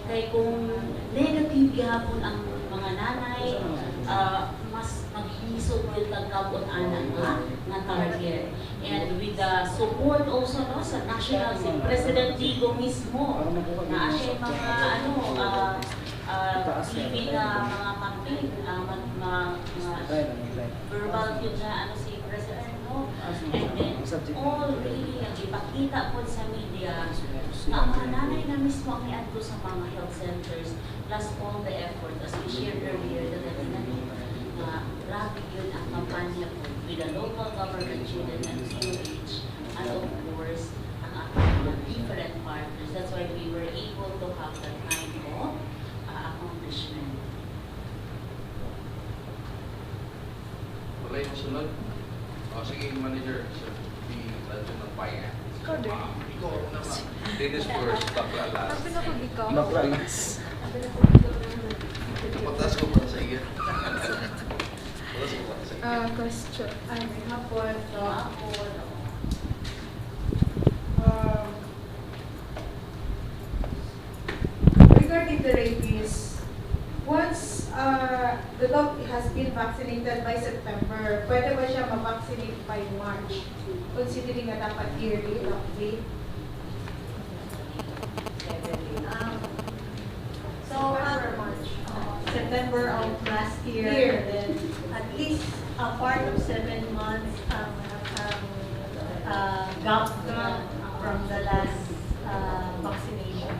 Kaya kung negative gihapon ang mga nanay, mas maghisod with the kapon-anan na target. And with the support also no, sa national, si President Digo mismo, na siya mga TV na mga campaign, verbal yun na si President, no? And then, all really ipakita po sa media na ang mga nanay na mismo ang iadto sa mga health centers, plus all the effort, as we shared earlier, na grabe yun ang kampanya po with the local government unit and DOH, and of course, ang ating mga different partners. That's why we were able to have that kind sunod. O, sige, manager. So, di tayo ng finance. Ikaw din. Ikaw naman. Dennis first, bakla last. Sabi na ko ikaw. Naklalas. Patas ko pa sa iyo. Patas ko pa sa iyo. Question. Ay, may hapon. Regarding the rabies, once the dog has been vaccinated by September, pwede ba siya ma-vaccinate by March? Considering na dapat yearly update. So, March. September of last year, Year. and then at least a part of 7 months gap from the last vaccination.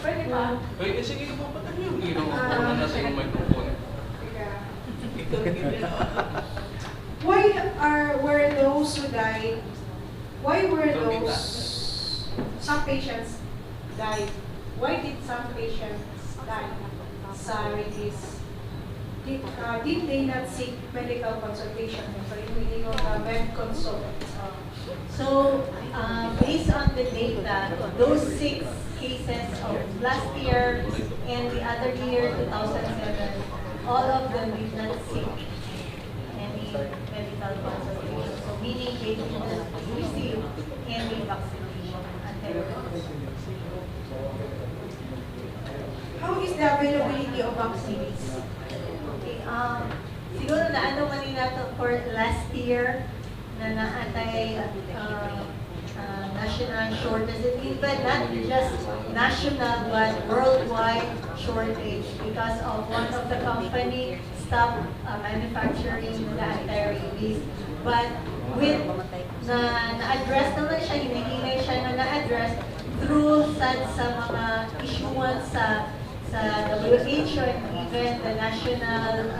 Pwede ba? Ay, sige, papatay yung ginawa ko na nasa yung microphone. Were those who died? Why were some patients died? Why did some patients die sa rabies? Did they not seek medical consultation? So, yung med consult. So, based on the data, those 6 cases of last year and the other year, 2007, all of them did not seek any medical consultation. So, meaning they did not receive any vaccination until. How is the availability of vaccines? Okay, siguro na ano man nila to for last year na naatay national shortage, even not just national but worldwide shortage because of one of the company stopped manufacturing the anti-rabies. But with na-address naman siya, hinihinay siya na na-address through sa mga issuance sa WHO and even the national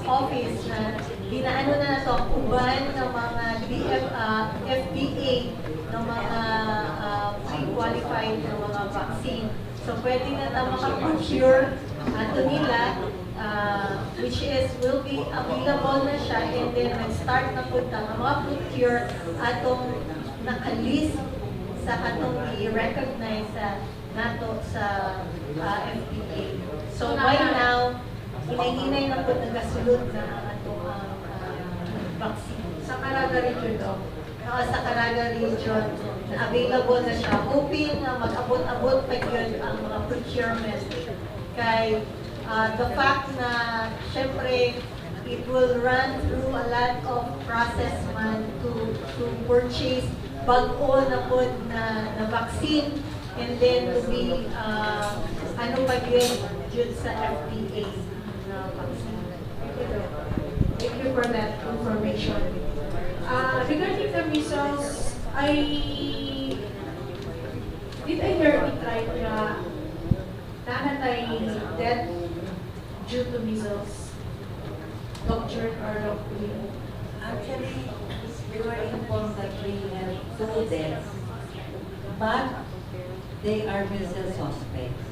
office na dinaano na ito ang uban ng mga FDA ng mga pre-qualified na mga vaccine. So pwede na ito makaprocure ato nila which will be available na siya and then nag-start na po ang mga procure atong nakalist sa atong i-recognize sa nato sa FDA. So right now, hinahinay na po nagasulod na ang atong vaccine. Sa Caraga region daw. Sa Caraga region, available na siya. Hoping na mag-abot-abot pa yun ang mga procurement. Kay the fact na, syempre, it will run through a lot of process man to purchase bag-o na po na vaccine and then to be ano pa yun sa FDA na vaccine. Thank you for that information. Regarding the measles, did I hear it right na nanatay death due to measles? Dr. or Dr. Actually, we were informed that we have 2 deaths, but they are measles suspects.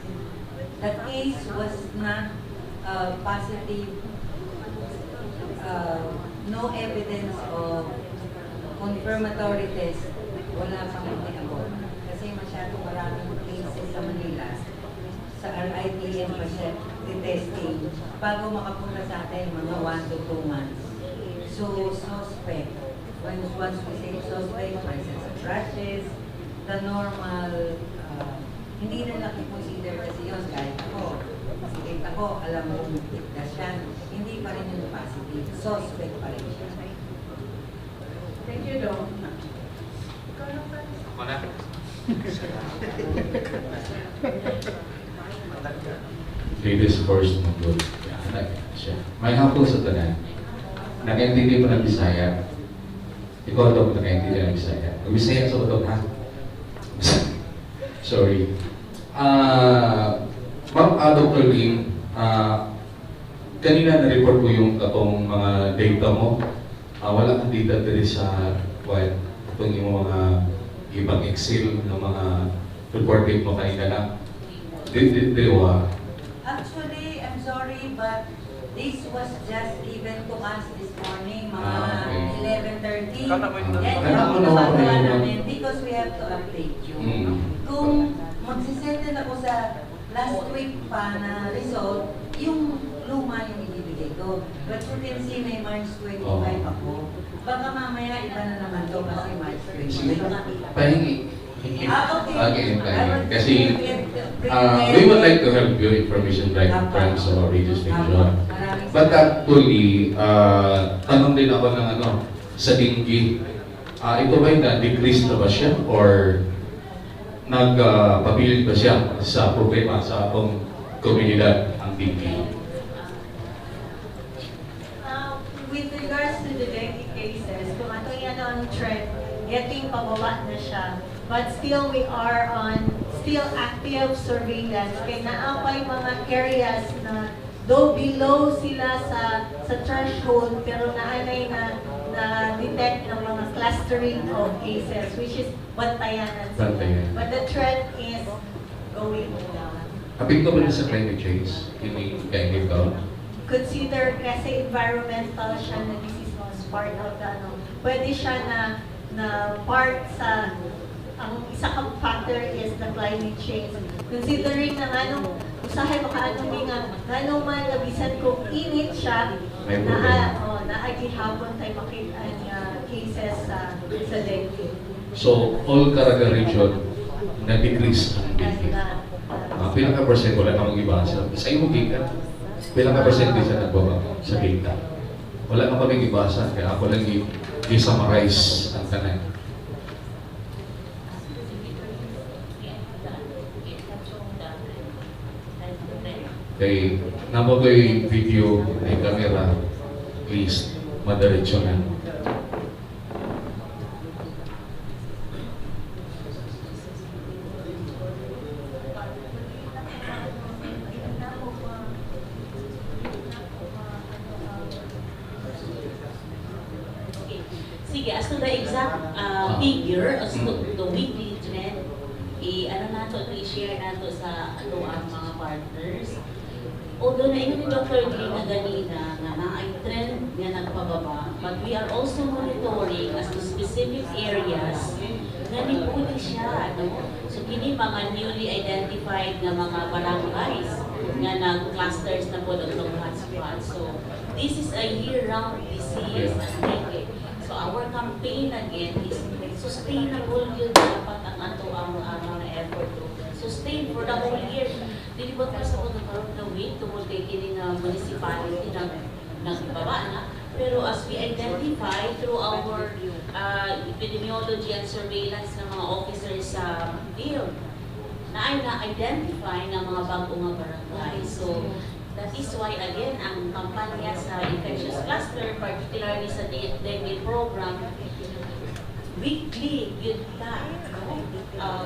The case was not positive, no evidence of confirmatory test, wala pang abot. Kasi masyado maraming cases sa Manila. Sa RITM pa siya testing bago makapunta sa atin mga 1 to 2 months. So, suspect. Once we say suspect, presence of rashes, the normal, hindi na nakikonsider kasi yun kahit ako. Kahit ako, alam mo, tigdas yan. Hindi pa rin yung positive. Suspect pa rin siya. Thank you, Doc. Ako na. Ladies first, mag-good. Siya. May hapon sa tanan. Nakaintindi mo ng Bisaya. Ikaw daw nakaintindi ng Bisaya. Mag-Bisaya sa utog, ha? Sorry. Ma'am, Dr. Lim, kanina na-report ko yung katong mga data mo. Wala kang data dito sa itong yung mga ibang Excel ng mga report mo kanina lang. Diwa. Actually, I'm sorry, but This was just given to us this morning, mga Okay. 11:30. Kala mo yun. Yan Kala yung ko ginagawa na- namin because we have to update you. Kung magsisettle ako sa last week pa na result, yung luma yung ibibigay ko. But you can see may March 25 ako. Baka mamaya iba na naman to kasi March 25. Pahingi. Okay. Okay, pahingi. Kasi we would like to help you information right in terms of radio station. But actually, tanong din ako ng ano, sa tinggi, ito ba yung na-decrease na ba siya or nagpabilit ba siya sa problema sa atong komunidad ang tinggi? With regards to the dengue cases, kung ato yan ang trend, getting pababa na siya. But still, we are on still active surveillance. Kaya naapay mga areas na though below sila sa threshold, pero naanay na detect ng mga clustering of cases, which is bantayanan sila. Bantayan. But the trend is going down. Apekto ba niya sa climate change? Ini ito? Consider kasi environmental siya na disease as part of the ano. Pwede siya na part sa ang isa kang factor is the climate change. Considering na ano, usahay makaano nga ngano man nabisan kung init siya May na naagihapon tayo makita ang cases sa dengue. So, all Caraga region na-decrease ang dengue. Pilang ka percent wala namang ibasa. Sa iyong gigan, pilang ka percentage na nagbaba sa data. Wala na kaming ibasa, kaya ako lang i-summarize ang tanan. Kay namo ko'y video ay camera, please, madiretso na. Sige, as to the exact figure, as to the weekly trend, ano nato ito, i-share nato sa ang mga partners. Although naingon ni Dr. Lee na ganina nga na ay trend nga nagpababa, but we are also monitoring as to specific areas nga nipuli siya. No? So kini mga newly identified na mga barangays nga nag-clusters na po ng hotspots. So this is a year-round disease as dengue. So our campaign again is sustainable yun dapat ang ato ang mga effort to sustain for the whole year. Dilibot pa sa unang karoon na week tungkol kay kining municipality ng ibaba na. Pero as we identify through our epidemiology and surveillance ng mga officers sa field, na ay na-identify ng mga bagong mga barangay. So, that is why, again, ang kampanya sa infectious cluster, particularly sa dengue program, weekly, yun ka.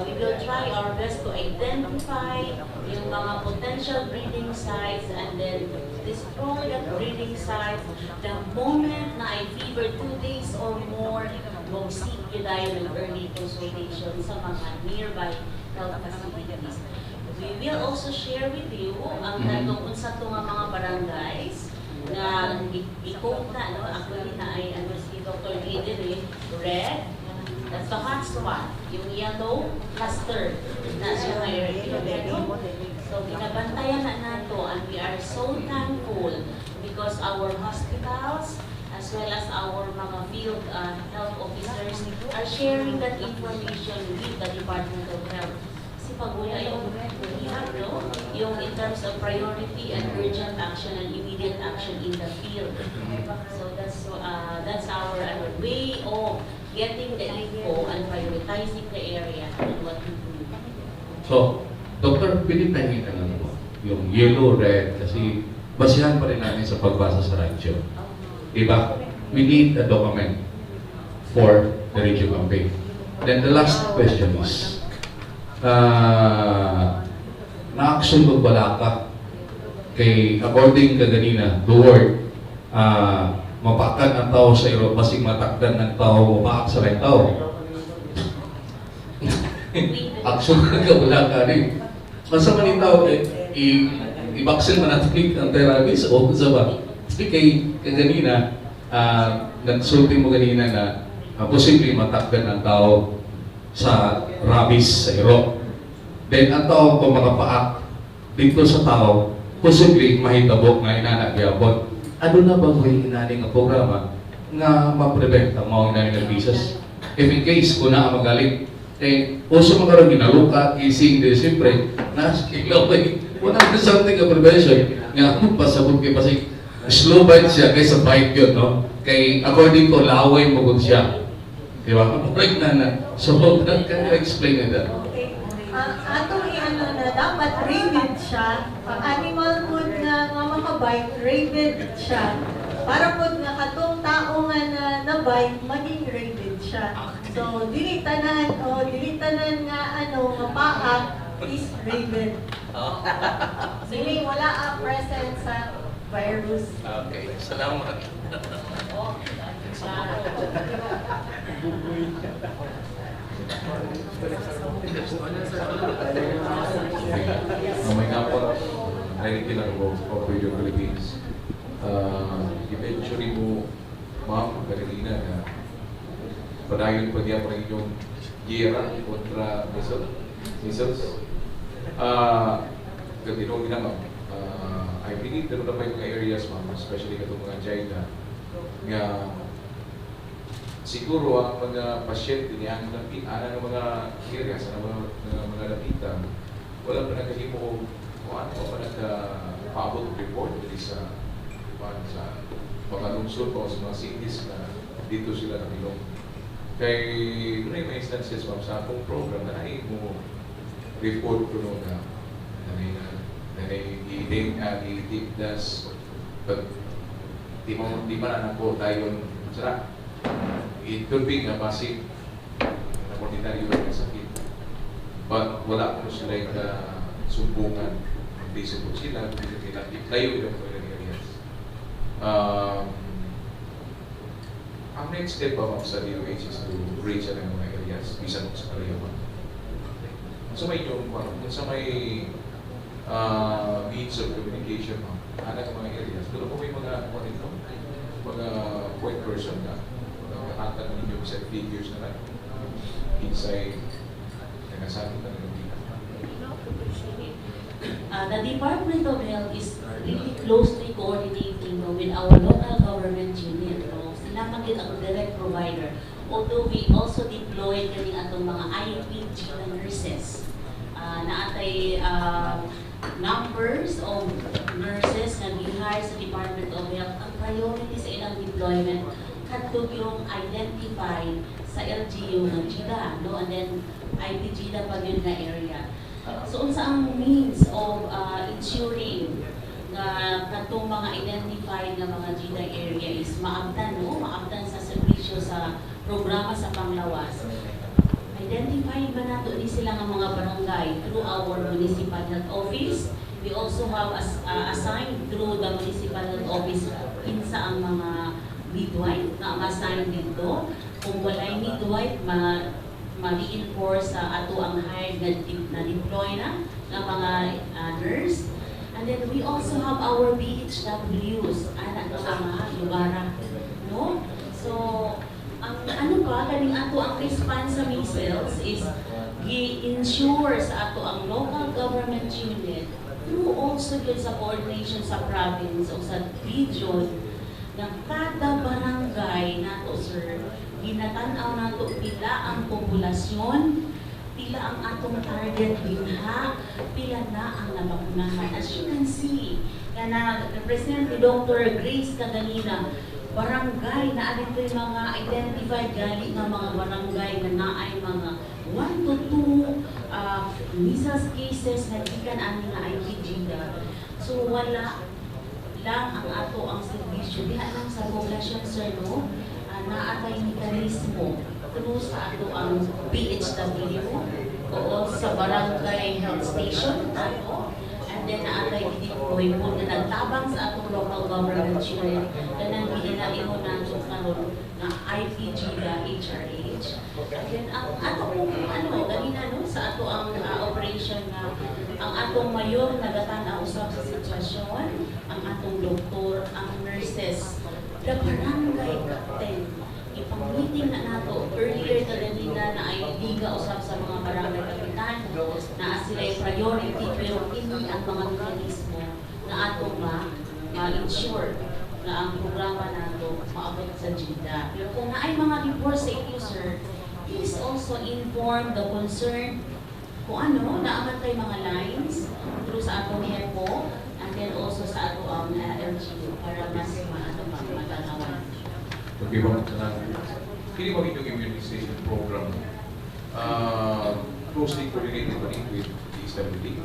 We will try our best to identify yung mga potential breeding sites and then destroy that breeding site. The moment na ay fever 2 days or more, mag-seek yun tayo ng early consultation sa mga nearby health facilities. We will also share with you ang natong unsa to nga mga barangays na i-quote na, no? Actually na ay si Dr. Lee red, that's the hot spot. Yung yellow, cluster na siya ngayon. So, binabantayan na nato and we are so thankful because our hospitals as well as our mga field health officers are sharing that information with the Department of Health. Kasi pag wala yung hirap, no? Yung in terms of priority and urgent action and immediate action in the field. So that's our way of getting the info and prioritizing the area and what we do. So, Doktor, pinitahin na lang po yung yellow, red, kasi basihan pa rin natin sa pagbasa sa radyo. Diba? We need a document for the radio campaign. Then the last question is, na-action ko bala ka kay according ka ganina, the word, mapakan ang tao sa iro, basing matakdan ng tao, mapaak sa lang tao. Action ka bala ka rin. Masa man yung tao, i-vaccine man natin ang anti-rabies o sa ba? Kay kanina, nagsulti mo kanina na posibleng matakdan ang tao sa rabies sa iro. Then ang tao kung makapaak dito sa tao, posibleng mahitabo nga inanagyabot. Ano na ba may inaning nga programa nga ma-prevent ang mga inaning nga diseases? If in case kung na magaling, also magkaroon ginaluka, ising din siyempre, naskilaw ay 100 something nga prevention nga pasabot kay pasig slow bite siya kaysa bite yun, no? Kay according to laway mo gud siya. Di ba? Right na. So, can you explain that? Okay. Atong i-ano na dapat rabid siya. Ang animal food nga makabite, rabid siya. Para po nga katong tao nga na-bite, maging rabid siya. So, dili tanan nga nga paak is rabid. Dili wala ang present sa virus. Okay, salamat. May kapag nakikilang ko for Radio Philippines. Eventually mo, ma'am, kanina na padayon pa niya pa yung gira kontra measles. Ganito ginamang. I believe that na pa yung areas, ma'am, especially katong mga China, nga siguro ang mga pasyente niya, ang ng mga areas, ang mga lapitan, wala pa nagkahimo kung ano pa nagpaabot report dito sa mga lungsod o sa mga cities na dito sila nabilong. Kay may instances, ma'am, sa akong program na mo report ko no na i-das but di man na po tayo sarap. It could be nga basic na ordinaryo ng sakit. But wala po sila yung sumbungan. Hindi subok sila, hindi sila tayo yung areas. Ang next step pa sa DOH is to reach ang mga areas, bisan sa Kalayaman. So may yung sa may means of communication, anak mga areas. Pero kung may mga point person na nakatag ninyo sa figures na lang inside nagasabi na lang The Department of Health is really closely coordinating with our local government unit. Sila magiging ang direct provider. Although we also deploy kani atong mga IPG nurses na atay numbers of nurses na gi-hire sa Department of Health. Ang priority sa ilang deployment kadtog yung identify sa LGU ng GIDA, no? And then IPG na pa yun na area. So unsa ang means of ensuring na katong mga identified na mga GIDA area is maabtan, no? Maabtan sa serbisyo sa programa sa panglawas. Identified ba nato ni sila nga mga barangay through our municipal health office. We also have assigned through the municipal health office kinsa ang mga midwife na ma-assign dito. Kung walay midwife, ma-reinforce sa ato ang hired na deploy na ng mga nurse. And then we also have our BHWs, anak ng mga lugar, no? So, ang ano pa, kaning ato ang response sa measles is i-ensure sa ato ang local government unit through also yun sa coordination sa province o sa region na kada barangay nato, sir, ginatanaw nato pila ang populasyon, pila ang atong target binha, pila na ang nabakunahan. As you can see, na represent ni Dr. Grace kaganina, barangay na alito yung mga identified gali ng mga barangay na naay mga 1 to 2 measles cases na gikan ani nga IPG na. So wala lang ang ato ang serbisyo diha lang sa populasyon, sir, no? Naatay mekanismo through sa ato ang BHW o sa barangay health station ato. And then naatay i-deploy po na nagtabang sa atong local government unit na nang mo na karon na IPG na HRH. And then ang ato pong ganina, no, sa ato ang operation na Ang atong mayor nagatanaw usab sa sitwasyon, ang atong doktor, ang nurses, the barangay captain. Ipang-meeting na nato earlier kanina na ay liga usab sa mga barangay kapitan na sila ay priority pero ini ang mga mekanismo na atong ma-ensure na ang programa nato maabot sa JIDA. Pero kung naay mga report sa inyo, sir, please also inform the concerned kung ano, naaman tayo mga lines through sa atong HEPO and then also sa atong LGU para mas matanawan. Okay, kini mo itong immunization program closely correlated pa rin with DSWD.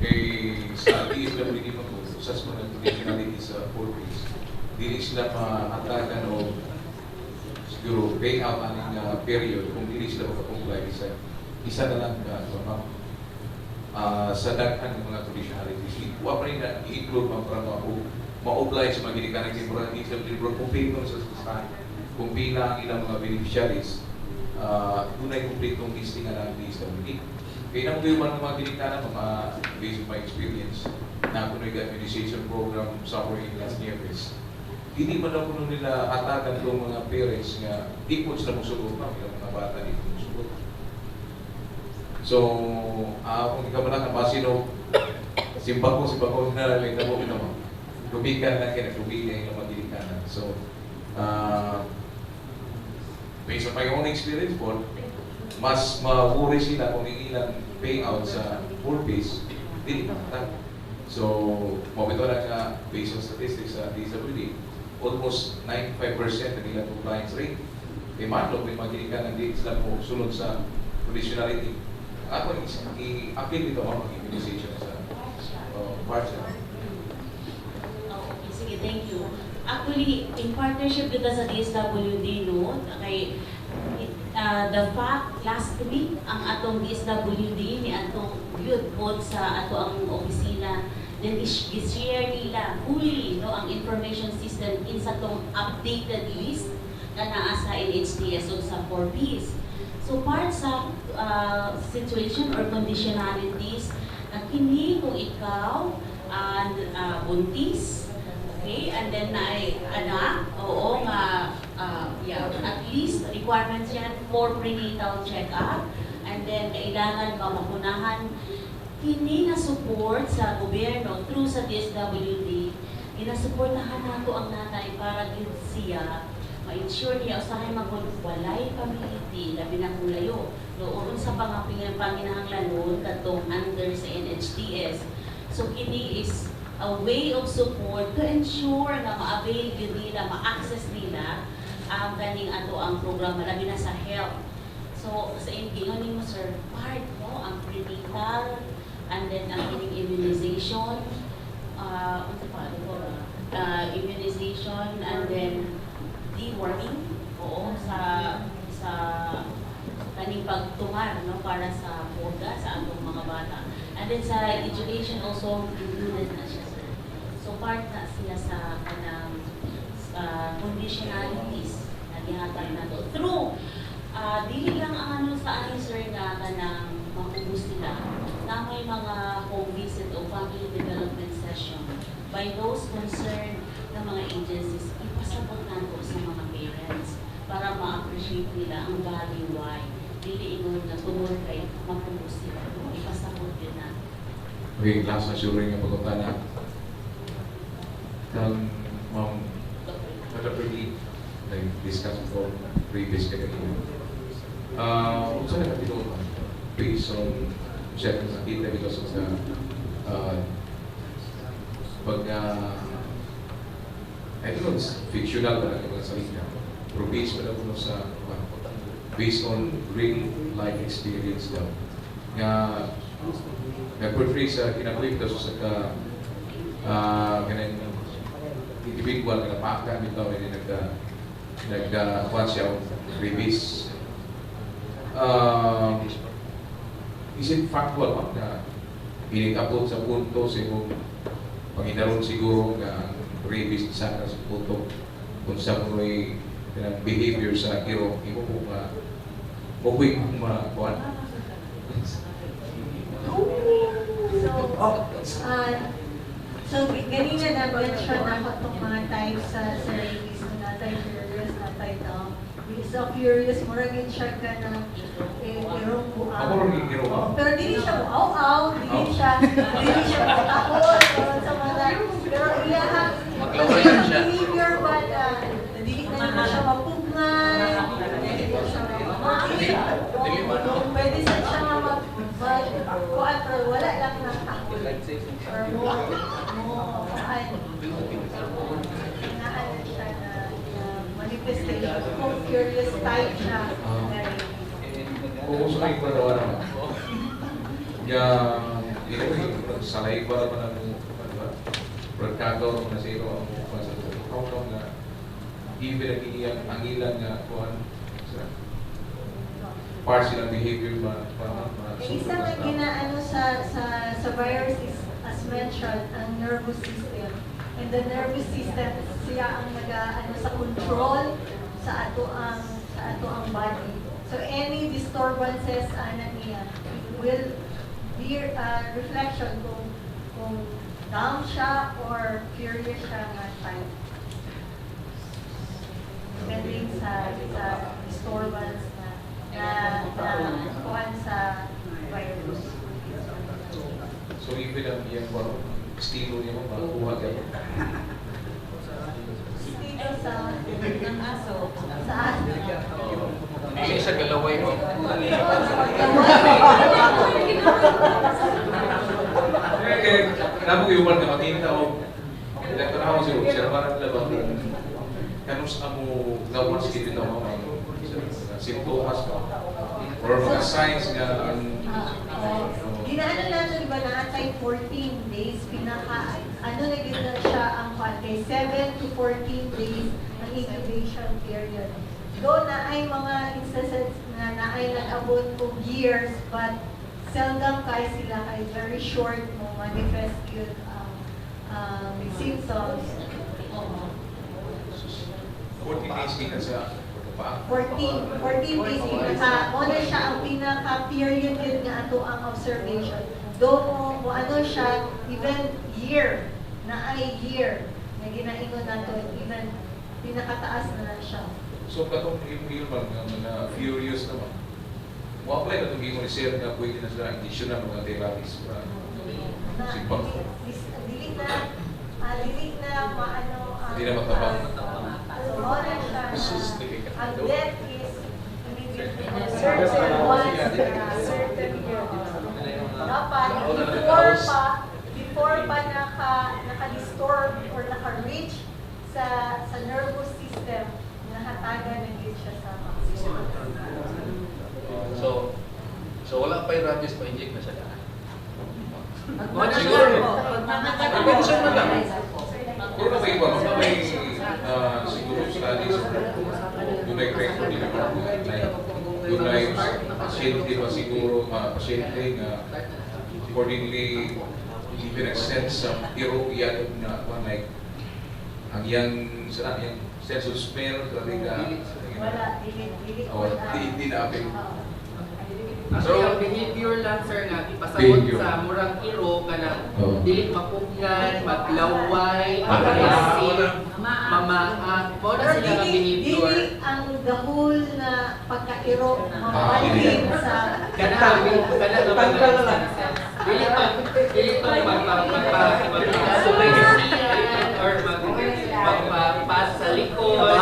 Kay sa DSWD mo po, usas mo ng traditionality sa 4 days, dili sila ma-atakan o siguro payout aning period kung dili sila makakomply sa isa na lang sa daghan ng mga traditionalities. Wa pa rin na i-include para ma-oblige sa mga ginikanan ng temporary DSWD kung pino sa sasakay, kung pila ang ilang mga beneficiaries, tunay kumpletong listing na ng DSWD. Kaya nang kayo man ng mga ginikanan, based on my experience, na kung nag-immunization program somewhere in last year is, hindi man ako nung nila atakan itong mga parents nga di po sila musugot na mga bata dito musugot. So, kung ikaw man ang basino, simpa ko na lang na mo naman. Lubikan na kaya lubikan yung mga ginikanan. So, based on my own experience po, mas ma-worry sila kung ilang payout sa full base, hindi makatag. So, mabito na nga, based on statistics sa DSWD, almost 95% na nila compliance rate. Kaya matlog, may magigikan na hindi sila po sunod sa traditionality. Ako, i-appeal dito ang mag-immunization sa parts. Okay, sige, thank you. Actually, in partnership with us sa DSWD, no, kay the fact, last week, ang atong DSWD, ni atong youth both sa ato ang opisina, then i-share nila fully no, ang information system in sa tong updated list na naa sa NHTS o sa 4Ps. So part sa situation or conditionalities na kini kung ikaw and buntis, okay, and then na anak, oo nga, yeah, at least requirements yan for prenatal check-up, and then kailangan makunahan kini na support sa gobyerno through sa DSWD, ginasuportahan nato ang nanay para gid siya ma-ensure niya usahay magwalay pamiliti labi na kung layo doon sa panginahanglanon katong under sa NHTS. So kini is a way of support to ensure na ma-avail yun nila, ma-access nila ang kaning ato ang programa labi na sa health. So sa ingingon mo sir, part no ang prenatal and then ang immunization, immunization and then deworming, oo, sa kaning pagtungar no para sa boga sa atong mga bata. And then sa education also included na siya sir. So part na siya sa kanang conditionalities na gihatag nato through dili lang ang ano sa aning sir nga kanang makubus nila na may mga home visit o family development session by those concerned na mga agencies, ipasabot nato sa mga parents para ma-appreciate nila ang value why dili ingon na tungod kay makubus sila. Ipasabot din na. Okay, last na sure nga pagkutana. Ma'am, nagapili, discuss ko previous ka kanina. Saan na katinuan? Based on siya kung nakita because of the I don't know, it's fictional ba lang yung salita. Pero based pa lang sa based on real life experience daw. Nga nag-portray sa kinakulit daw sa kanang individual na napaka bitaw ay nagka-kuhan siya release. Is it factual ba na inikabot sa punto sa imong Panginoon siguro nga rabies sa punto kung sa mo'y behavior sa hero, imo po mabuhay kung makuhan? So, So, ganina na-mention ako itong mga types sa rabies na natay furious, natay down. So, furious, muragin siya ka na irong buang. Ako rin irong. Pero dili siya buaw-aw, dili siya butakot, sa mga, pero ilaha, Maglawayan siya. behavior ba na, dili na siya mapugnan, dili na siya Dili man. pwede siya kuan, pero wala lang ng takot. Or inaan siya na manifestation. Kung curious type siya. Kung gusto kayo pa daw naman. Yung salay ko naman ang pagkagaw naman na zero ang kung na even ang ilan nga kuhan parts silang behavior Isa na ginaano sa virus is, as mentioned, ang nervous system. And the nervous system, siya ang nag-ano sa control sa ato ang body. So any disturbances niya will be reflection kung down siya or curious siya nga type. Depending sa disturbance na kuhan sa virus. so even ang iyang estilo niya mo makuha niya Estilo sa aso. Kasi sa galaway mo. Namo ko yung na matinta o ilang ka na ako siya observaran labang kanus amo gawas kiti na mga simptomas ka or mga signs nga Ginaano natin ba na atay 14 days, ano na gina siya ang kay 7 to 14 days ang incubation period. Doon na ay mga instances na ay nag-abot of years, but seldom kay sila kay very short mo manifest yun symptoms. 40 days din na sa 14 days muna siya ang pinaka-period yun nga ato ang observation. Doon mo ano siya, even year, na ay year, na ginaingon nato, even pinakataas na siya. so katong yung mga furious naman mo-apply na itong yung reserve na pwede na sila additional mga therapies para simpang Dili na maano hindi na matabang wala siya ang death is certain ones certain year. Dapat before pa naka-disturb or naka-reach sa nervous system, nahatagan na yun siya sa So wala pa yung rabies pa-inject na siya. prevention na lang puro na may iba may siguro studies dunay record din naman dunay pasyente ba siguro pasyente nga accordingly even extend sa tiro yan na like ang yang sense of smell talaga wala, dili hindi na aping So, ang behavior lang, sir, nga ipasabot Behavior. sa murang iro ka na Oo. dili mapugyan, maglaway, aggressive, mamaak. Mo na sila ang behavior. Dili ang dahul na pagkairo mamahalin sa Kana naman dili pa or magpapas sa likod.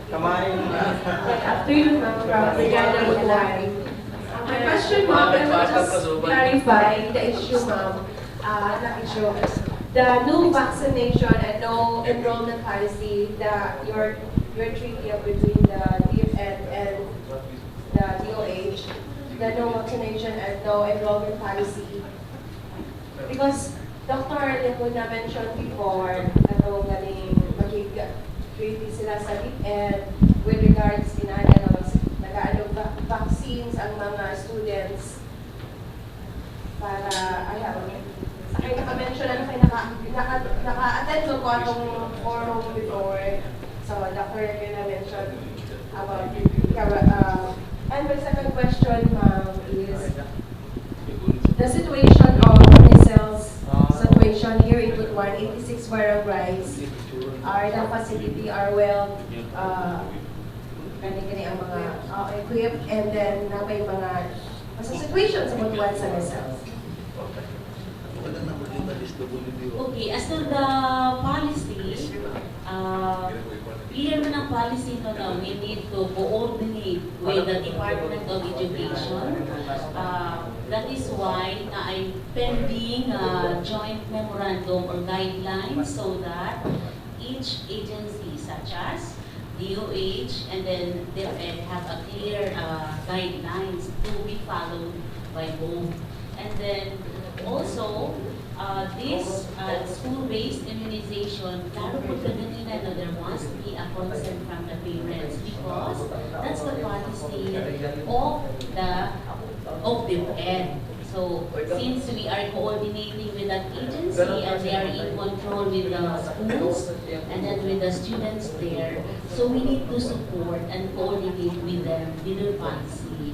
Afternoon, ma'am, from Brigada Mutlan. My question, ma'am, I will just clarify the issue, ma'am, the no vaccination and no enrollment policy that you're treating between the DFN and the DOH, the no vaccination and no enrollment policy. Because Dr. Lepuna mentioned before, galing treaty sila sa DepEd with regards nag-aalok vaccines ang mga students para, sa kayo naka-mention, naka-attend ko atong forum before, so Dr. Lepuna mentioned about and my second question, ma'am, is the situation of measles situation here in Butuan, 86 barangays are the facility are well kani ang mga equipped, and then na may mga situation sa Butuan sa measles. Okay, as to the policy, clear man ang policy no na we need to coordinate with the Department of Education. That is why na ay pending joint memorandum or guidelines so that each agency such as DOH and then DepEd have a clear guidelines to be followed by both. And then also, this school-based immunization, klaro po kanina na there must be a consent from the parents because that's the policy of the DepEd. So, since we are coordinating with that agency and they are in control with the schools and then with the students there, so we need to support and coordinate with them with their policy.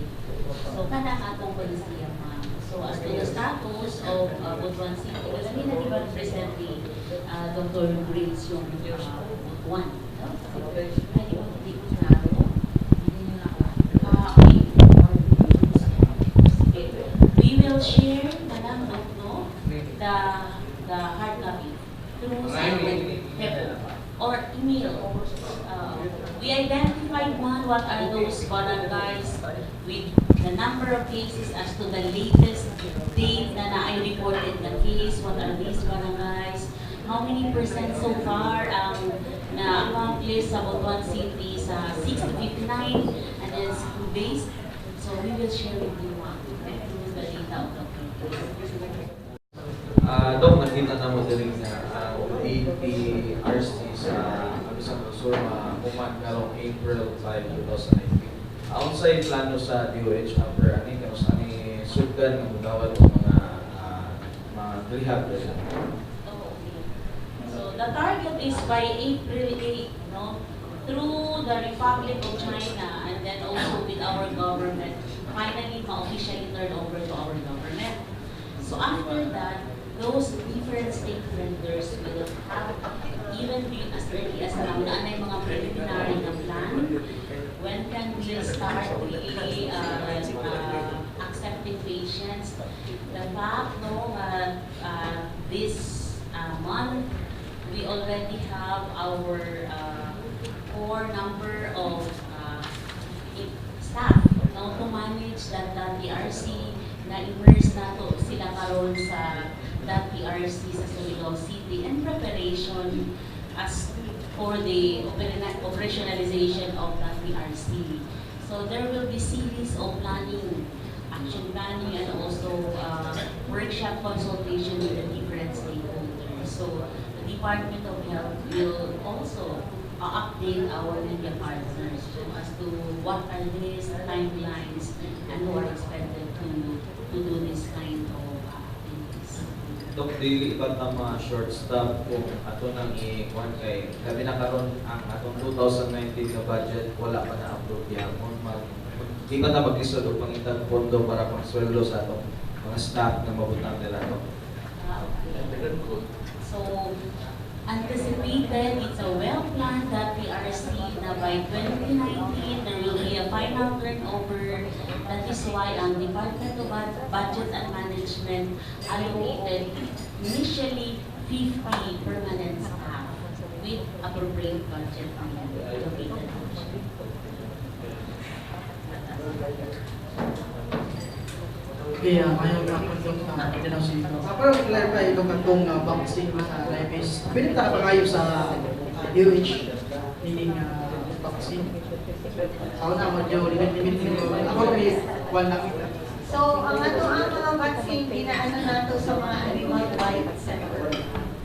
So, kana atong polisiya, ma'am. So, as to the status of Butuan City, kasi hindi na recently Dr. Grace yung Butuan. We will share the hard copy through or email. We identified what are those barangays with the number of cases as to the latest date na na-reported na case, what are these barangays, how many percent so far na-accomplish sa Butuan City sa 6 to 59 and then school-based. So we will share with you the data of the Dok, nakita na mo din na DRC sa Surma kuman karong April 5, 2019. Outside plano sa DOH after ani kanos ani sugdan nga mugawad og mga rehab dili. So the target is by April 8, no? Through the Republic of China and then also with our government, finally ma-officially turned over to our government. So after that, those different stakeholders will have even be as early as now na may mga preliminary na plan. When can we start really accepting patients? The fact, no, this month we already have our core number of staff, no, to manage that PRC na immerse na to sila karon sa that PRC sa Surigao City and preparation as for the operationalization of that PRC. So there will be series of planning, action planning, and also workshop consultation with the different stakeholders. So the Department of Health will also update our media partners as to what are these timelines and who are expected to do this kind of activities. Dok, dili iba't ang mga short stop kung ato nang i-kuhan kay gabi na karon ang atong 2019 na budget wala pa na approve yapon di ba na maglisod og pangitag pondo para pangsweldo sa atong mga staff na mabutang nila no. Okay. So anticipated, it's a well-planned that PRC na by 2019 there will be a final turnover. That is why ang Department of Budget and Management allocated initially 50 permanent staff with appropriate budget allocated. Okay, ngayon na pinasito. Para clarify itong katong vaccine sa rabies. Pinita pa kayo sa DOH meaning vaccine. Ako na medyo limit nito. Ako may wala. So, ang mga vaccine, pinaano nato sa mga animal bite center.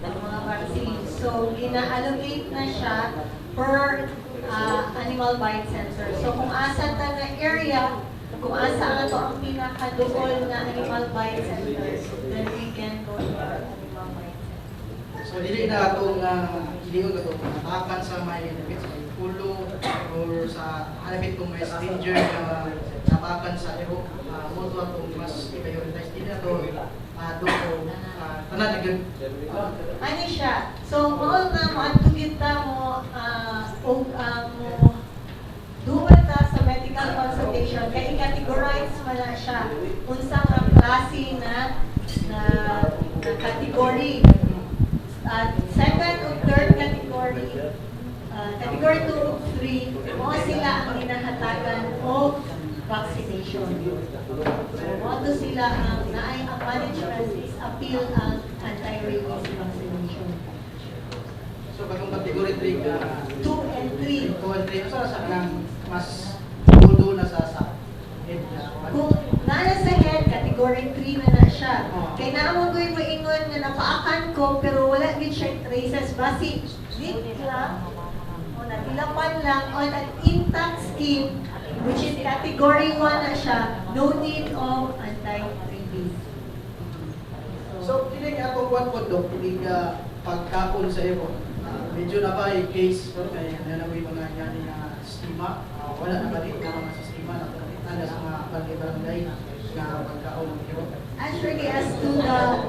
Ang mga vaccine. So, ina-allocate na siya per animal bite center. So, kung asa ta na area, kung asa ato ang pinakaduol na animal bite center, then we can go to our animal bite center. So dili na atong dili ko katong natakan sa may dapit sa may pulo or sa halapit kung may stranger na natakan sa ero, mo to atong mas i-prioritize din na to doon tanan na gyud. Ano siya? So, mao nga mo kita mo duman ta sa medical consultation kay i-categorize man na siya unsang ang klase na category. Second o third category, category 2 o 3, mo sila ang hinahatagan o vaccination. So, mo to sila ang naay ang management is appeal ang anti-rabies vaccination. So katong category 3 ka 2 and 3. 2 and 3 sa kanang mas tudo na sa head na. Kung nara sa head, category 3 na siya. Kaya naamon ko yung maingon na napaakan ko, pero wala din siya traces. Basi, lit lang, o natilapan lang, on an intact skin, which is category 1 na siya, no need of anti-rabies. So kini ato kuan pod dok, kini pagkaon sa ero. Medyo na ba case pero kay na may mga yani na sistema, wala na balik na mga sistema na tanda sa mga barangay na pagkaon ng ero. Actually, as to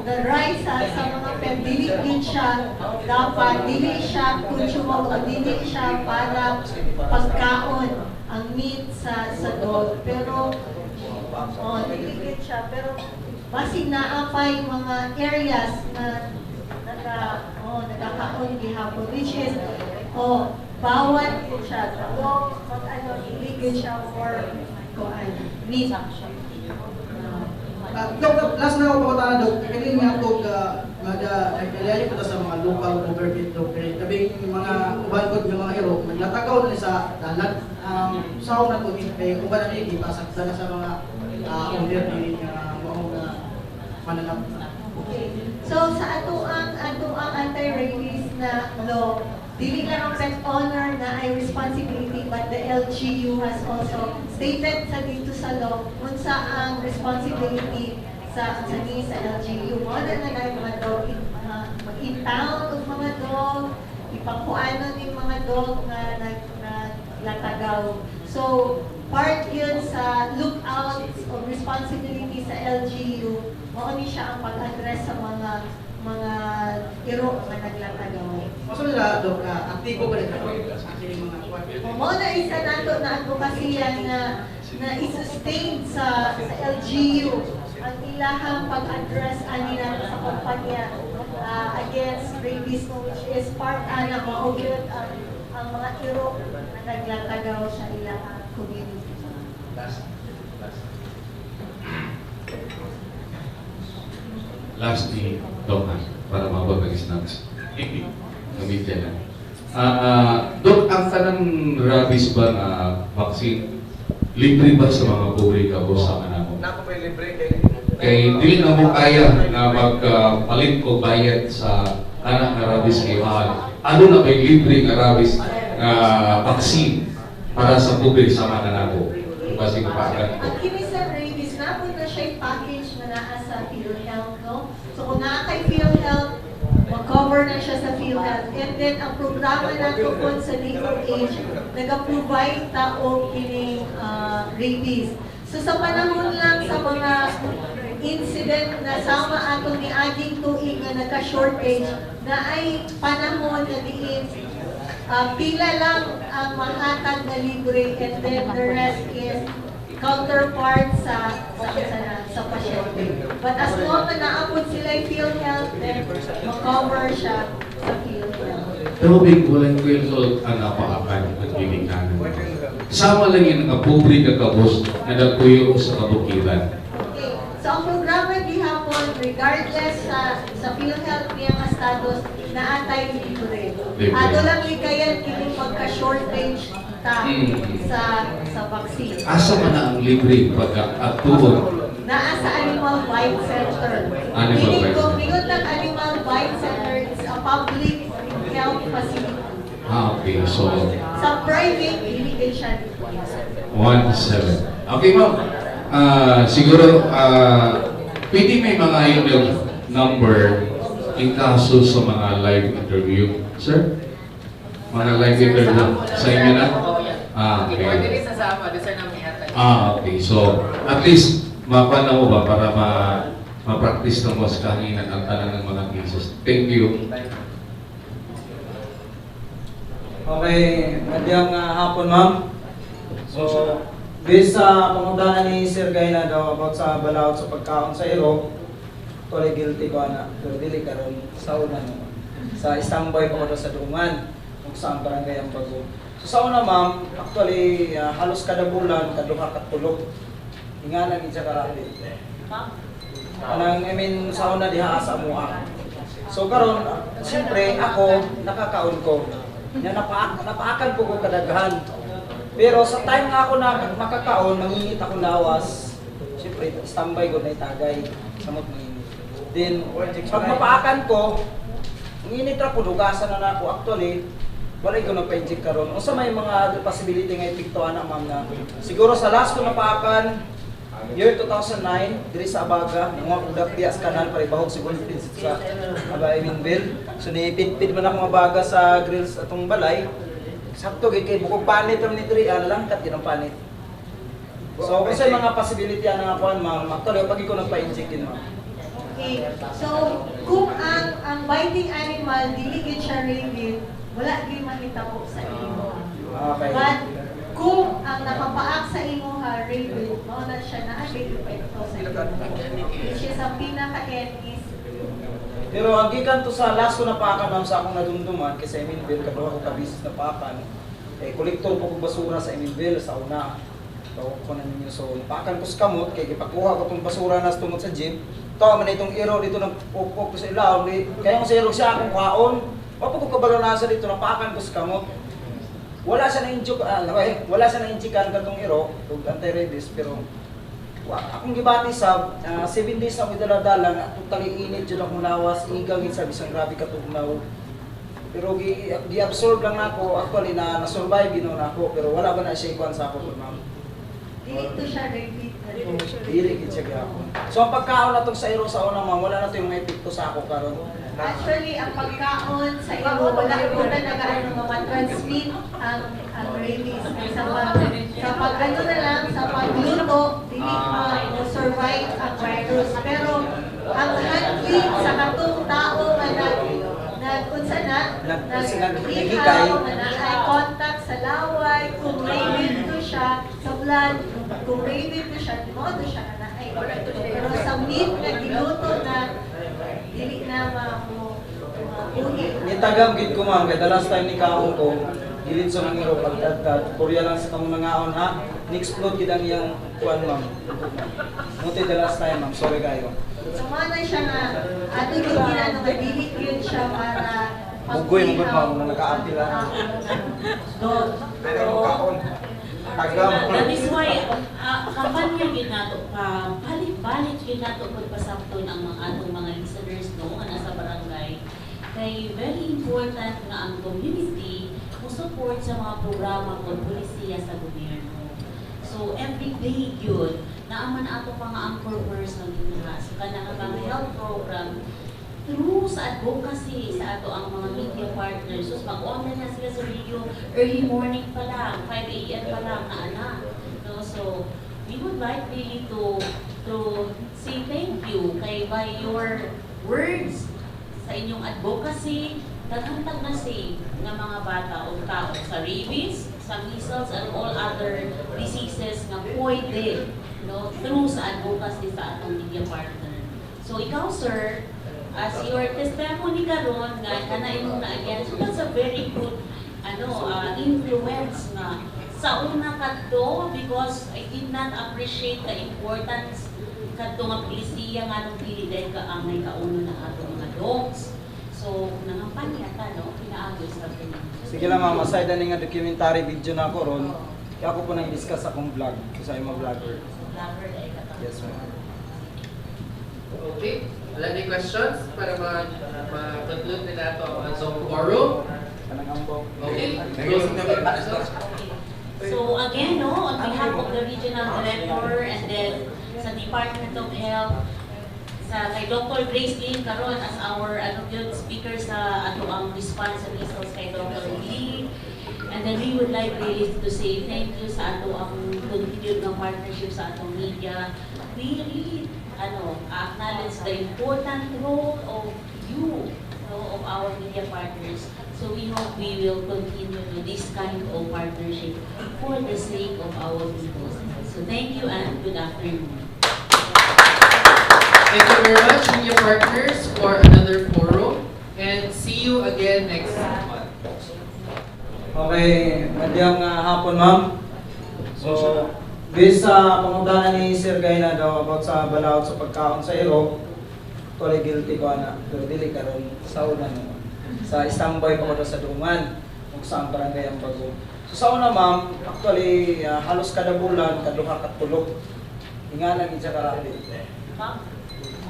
the rice sa mga dili din siya dapat, dili siya consumable, dili siya para pagkaon ang meat sa dog. Pero, dili din siya. Pero, basi naapay mga areas na nagkakaon gihapon, which is, bawat din siya. Dog, dili din siya for meat. Dok, last na ako pakutana dok, kailan nga ito nagkalayo ko sa mga local government dok, kabing mga uban ko ng mga ero, naglatagaw na sa dalat, sao na ito, kaya uban na ito, ipasakta na sa mga owner ni mga mananap. Okay. So sa ato ang anti-rabies na law, dili lang ang pet owner na ay responsibility, but the LGU has also stated sa dito sa law unsa ang responsibility sa LGU. Mo na ay mga dog mag-in-town og mga dog, ipangkuanon ng mga dog na naglatagaw. So part yun sa lookout of responsibility sa LGU, mao ni siya ang pag-address sa mga iro na naglatagaw. Maso nila, Dok, aktibo ba rin sa aking mga kuwan? Mao na isa nato na advokasya na i-sustain sa LGU ang ilahang pag-address ani nato sa kumpanya against rabies, which is part na maugyod ang mga iro na naglatagaw sa ilahang community. Lastly, Dok, para mabag ang snacks. Gamitin na. Dok, ang tanang rabies ba na vaccine, libre ba sa mga publika o sa manamo? Nako may libre Kay di na mo kaya na magpalit ko bayad sa anak na rabies kay mahal. Ano na may libre nga rabies vaccine para sa publika sa manamo? Basi ko pa Ang kini sa rabies, napon na siya yung package na naa sa PhilHealth, no? So kung naa kay PhilHealth, mag-cover na siya sa PhilHealth. And then, ang programa na tungkol sa DOH, nag-provide ta og kining rabies. So sa panahon lang sa mga incident na sama ato ni aging tuig na nagka-shortage, na ay panahon na diin pila lang ang mahatag na libre, and then the rest is counterpart sa pasyente. But as long na naabot sila yung PhilHealth, then mag-cover siya sa PhilHealth. Pero big walang PhilHealth ang napaakan at binikanan. Sama lang yung nakapublika kabos na nagpuyo sa kabukiran. Okay. So ang programa gihapon, regardless sa PhilHealth niya nga status, na atay libre. Ato lang likayan kining magka-shortage ta sa vaccine. Asa man na ang libre pagka-atuon? Naa sa Animal Bite Center. Animal Bite Kung mingon ng Animal Bite Center, it's a public health facility. Okay, so Sa private, hindi siya 1-7. Okay, ma'am. Siguro, pwede may mga email number ikaso sa mga live interview. Sir? Mga live interview. Sa inyo na? Okay. Okay. So, at least, mapanaw ba para ma-practice ng was kahinan ang tanan ng mga cases. Thank you. Okay, magandang hapon ma'am. So, based sa pangundahan ni Sir Guy na daw about sa balaod sa pagkaon sa iro, tuloy guilty ko na, pero dili karon sa una naman. Sa standby ko sa Dungan, kung saan barangay ang bago. So sa una ma'am, actually halos kada bulan, kaduha katulog. Inganan gid sa karate. Anang sa una diha sa mua. So karon, siyempre ako nakakaon ko. Napaakan ko kadaghan. Pero sa time nga ako na makakaon, mangingit ako lawas. Siyempre, standby ko na itagay. Samot mangingit. Then, pag mapaakan ko, manginit ra ko, lugasan na ako. Actually, walay ko nagpa-inject karon. O sa may mga possibility nga epektuhan na ma'am na. Siguro sa last ko napaakan, year 2009, diri sa Abaga, mga udak diya sa kanan, paribahog siguro sa Abayminville. So, nipid-pid man ako Abaga sa grills atong balay. Sakto gid kay bukog panit ram ni diri langkat gid ang panit. So kasi mga possibility ana nga kuan ma'am, actually pag ko nagpa-inject din ma'am. Okay. So kung ang biting animal dili gid siya rabid, wala gid mahitabo sa imo. Okay. But kung ang nakapaak sa imo ha rabid, mao na siya na epekto sa imo. Which is ang pinaka-end is pero ang gikan to sa last ko napaakan ma'am sa akong nadumduman kasi Eminville kaduha ko ka business na paakan. Kolektor po kong basura sa Eminville sa una. Tawag ko na ninyo. So napaakan ko sa kamot kay gipagkuha ko tong basura na tungod sa jeep. Tawa man itong iro dito nagpupok ko sa ilaw. Kaya kung sa iro siya akong kaon, wala ko kabalonasa dito napaakan ko sa kamot. Wala siya na injikan katong iro, tug anti-rabies pero akong gibati sa 7 days ako dala-dala nga totally init jud akong lawas igang gid sa bisang grabe katugnaw. Pero gi-absorb lang nako actually na survive gino nako pero wala ba na siya ikuan sa ako ma'am. dili to siya rabid. Dili gid siya gyapon. So ang pagkaon natong sa iro sa una ma'am wala na to yung mga epekto sa ako karon. Actually, ang pagkaon sa iyo, wala ko na nag-ano ma-transmit ang rabies. Sa pag-ano na lang, sa pagluto, dili survive ang virus. Pero ang handling sa katong tao na nag-unsa na, nag-ihaw, na eye contact sa laway, kung rabid ko siya sa blood, kung rabid ko siya, di mo ito siya na ay. Pero sa meat na giluto na dili na mabuhi. Nitagam gid ko ma'am kay the last time ni kaon ko gilid sa nang iro pagdagdag Korea lang sa kamong nangaon ha ni-explode gid ang iyang kuan ma'am. Muti the last time ma'am sorry kayo. So manay siya nga ato gid ginano nga dili yun siya para Bugoy mo gud ma'am na naka-apil ha. Pero kaon tagam. That is why, kampanya gid nato, balik gid nato pagpasabton ang mga atong mga listeners no nga nasa barangay. Kay very important nga ang community mo support sa mga programa kon polisiya sa gobyerno. So every day yun, naaman ato pa nga ang core person nila. So kanang mga health program through sa advocacy sa ato ang mga media partners. So mag-online na sila sa radio early morning pa lang, 5 a.m. pa lang na anak. No? So we would like really to say thank you kay by your words sa inyong advocacy, naghantag na safe ng mga bata o tao sa rabies, sa measles, and all other diseases na pwede no, through sa advocacy sa atong media partner. So ikaw sir, as your testimony karon nga kanain mo na again, so that's a very good influence na sa una kadto because I did not appreciate the importance kadto nga polisiya nga nung dili dahil kaangay kauno na ato mga dogs. So nangampanya ta no pinaagos sa kanya. Sige lang ma'am, aside na nga documentary video na ako ron, kaya ako po nang discuss akong vlog kasi I'm a vlogger. Vlogger ay katapos. Yes ma'am. Okay, wala ni questions para ma-conclude nila ito ang forum. Kanang ambong. Okay, closing na questions. So again, no, on behalf of the regional director and then sa Department of Health, sa kay Dr. Grace Lynn karon as our good speaker sa ato ang response sa measles kay Dr. Lee. And then we would like really to say thank you sa ato ang continued ng partnership sa atong media. We really acknowledge the important role of you, of our media partners. So we hope we will continue with this kind of partnership for the sake of our people. So thank you and good afternoon. Thank you very much, media partners, for another forum. And see you again next month. Okay, magandang hapon ma'am. So, based sa pangutanan ni Sir Gayna daw about sa balaod sa pagkaon sa iro, actually guilty ko na, pero dili karon sa una no. Sa standby pa ko daw sa Dungan, kung saan barangay ang bago. So sa una ma'am, actually halos kada bulan, kaduha ka tulog. Inganan gid sa karate.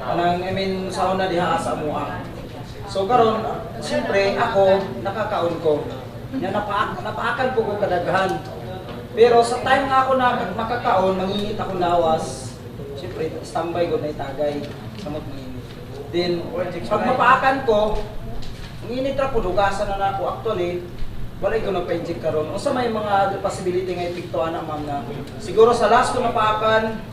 Anang sa una diha sa mua. So karon, siyempre ako nakakaon ko. Napaakan po ko kadaghan. Pero sa time nga ako na makakaon, manginit ako lawas. Siyempre, standby ko na itagay. Samot manginit. Then, pag mapaakan ko, manginit ra po, lugasan na ako. Actually, walay ko nagpa-inject karon. O sa may mga possibility nga epektuhan na ma'am na siguro sa last ko napaakan,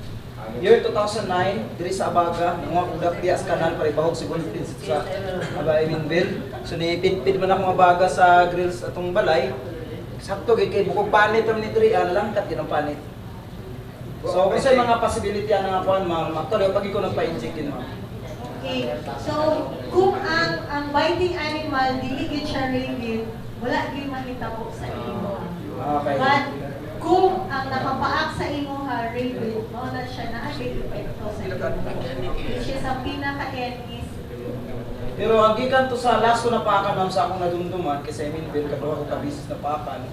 year 2009, diri sa Abaga, mga udak diya sa kanal para ibahog siguro sa Abayaminville. So nipit-pit man ako Abaga sa grills atong balay. Sakto kay bukog panit man ni diri lang kat ginang panit. So kasi mga possibility ana nga kuan ma'am, actually pag iko nagpa-inject din ma'am. Okay. So, kung ang biting animal dili gid siya rabies, wala gyud mahitabo sa imo. Okay. But kung ang nakapaak sa imo ha rabies, mao na siya na epekto sa imo. Which is ang pinaka-end is Pero ang gikan to sa last ko napaakan ma'am sa akong nadumduman kasi Eminville kaduha ko ka business na paakan.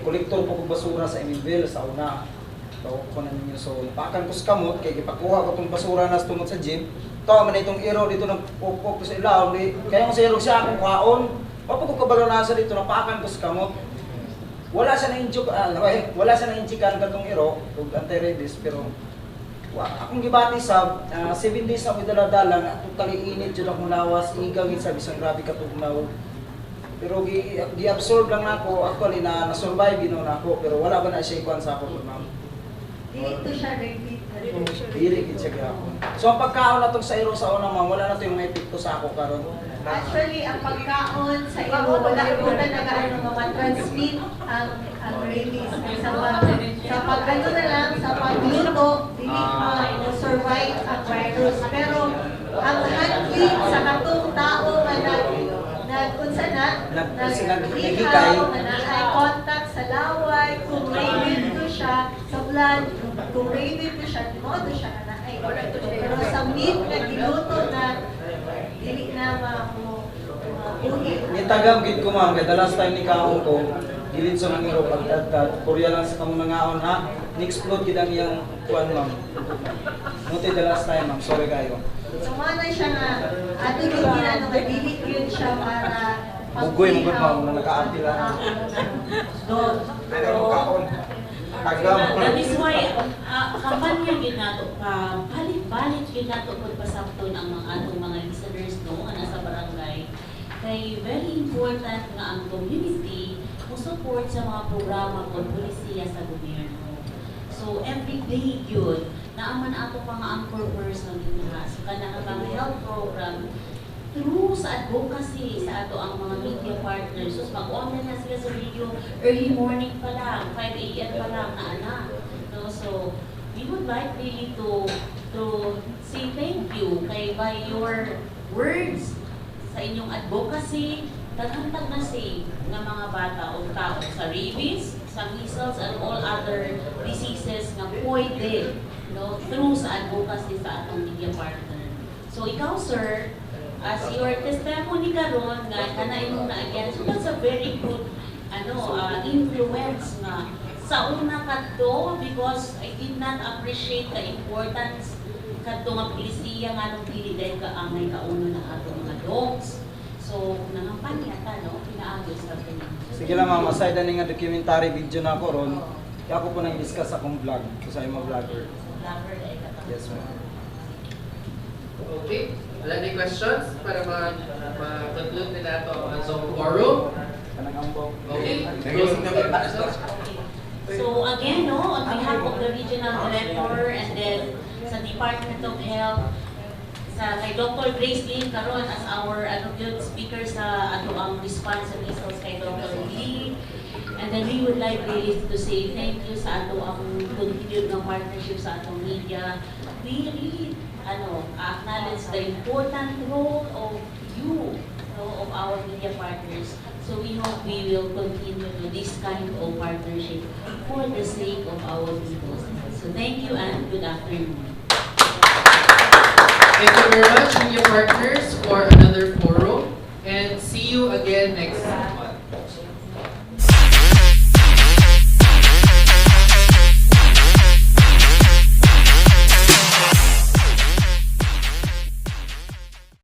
Kolektor po ko basura sa Eminville sa una. Tawag ko na ninyo. So napaakan ko sa kamot kay gipakuha ko tong basura na tungod sa gym. Tawa man itong iro dito ng pupok ko sa ilaw. Kaya kung sa iro siya akong kaon, papag ko kabalonasa dito napaakan ko sa kamot. Wala siya na-injikan katong iro, anti-rabies, pero akong gibati sa 7 days ako dala-dala nga totally init jud akong lawas, igaw gid sa bisang grabe katugnaw. Pero gi-absorb lang nako, actually na-survive gino nako, pero wala ba na siya ikuan sa ako ma'am. dili siya rabies. Dili gid siya gyapon. So ang pagkaon natong sa iro sa una ma'am, wala na to yung epekto sa ako karon. Actually, ang pagkaon sa iyo, wala ko na nag-ano nga ma-transmit ang rabies. Sa pag-ano na lang, sa pagluto, dili ma-survive ang virus. Pero ang handling sa katong tao nga nag-unsa na, nag-ihaw, na eye contact sa laway, kung rabies ko siya sa blood, kung rabies ko siya, di mo ito siya na ay. Pero sa meat na giluto na, dili na mabuhi. Nitagam gid ko ma'am, kay the last time ni kaon ko, gilid sa mga iro pagdadad, Korea lang sa kamong nangaon ha. Ni-explode gid ang iyang kuan ma'am. Muti the last time ma'am, sorry kayo. So mana siya nga ato yung ginano nga dili yun siya para Bugoy mo gud ma'am, naka-arti lang. Pero kaon. That is why kampanya gid nato balik-balik gid nato pagpasabton ang mga atong mga listeners no ana sa barangay. Kay very important nga ang community mo support sa mga programa kon polisiya sa gobyerno. So every day yun naaman ato mga anchor person dinha sa kanang mga health program through sa advocacy sa ato ang mga media partners. So mag-online na sila sa video early morning pa lang, 5 AM pa lang na anak. No? So we would like really to say thank you kay by your words sa inyong advocacy, taghantag na save ng mga bata o tao sa rabies, sa measles, and all other diseases na pwede no, through sa advocacy sa atong media partner. So ikaw sir, as your testimony karon nga kanay mo na again, so that's a very good influence nga sa una kadto because I did not appreciate the importance kadto nga polisiya nga nung dili dahil kaangay kauno na ato mga dogs. So nangampanya ta no pinaagos sa kanya. Sige lang ma'am, aside na nga documentary video na ako ron, kaya ako po nang discuss akong vlog, kasi I'm a vlogger. Vlogger ay katapos. Yes ma'am. Okay? Wala any questions para ma-conclude nila ito ang Zoom forum? Okay? Closing the meeting. So again, no, on behalf of the regional director and then sa Department of Health, sa kay Dr. Grace Lynn karon as our good speaker sa ato ang response sa measles kay Dr. Lee. And then we would like really to say thank you sa ato ang continued ng partnership sa atong media. We really acknowledge the important role of you, of our media partners. So we hope we will continue to this kind of partnership for the sake of our people. So thank you and good afternoon. Thank you very much, media partners, for another forum. And see you again next month.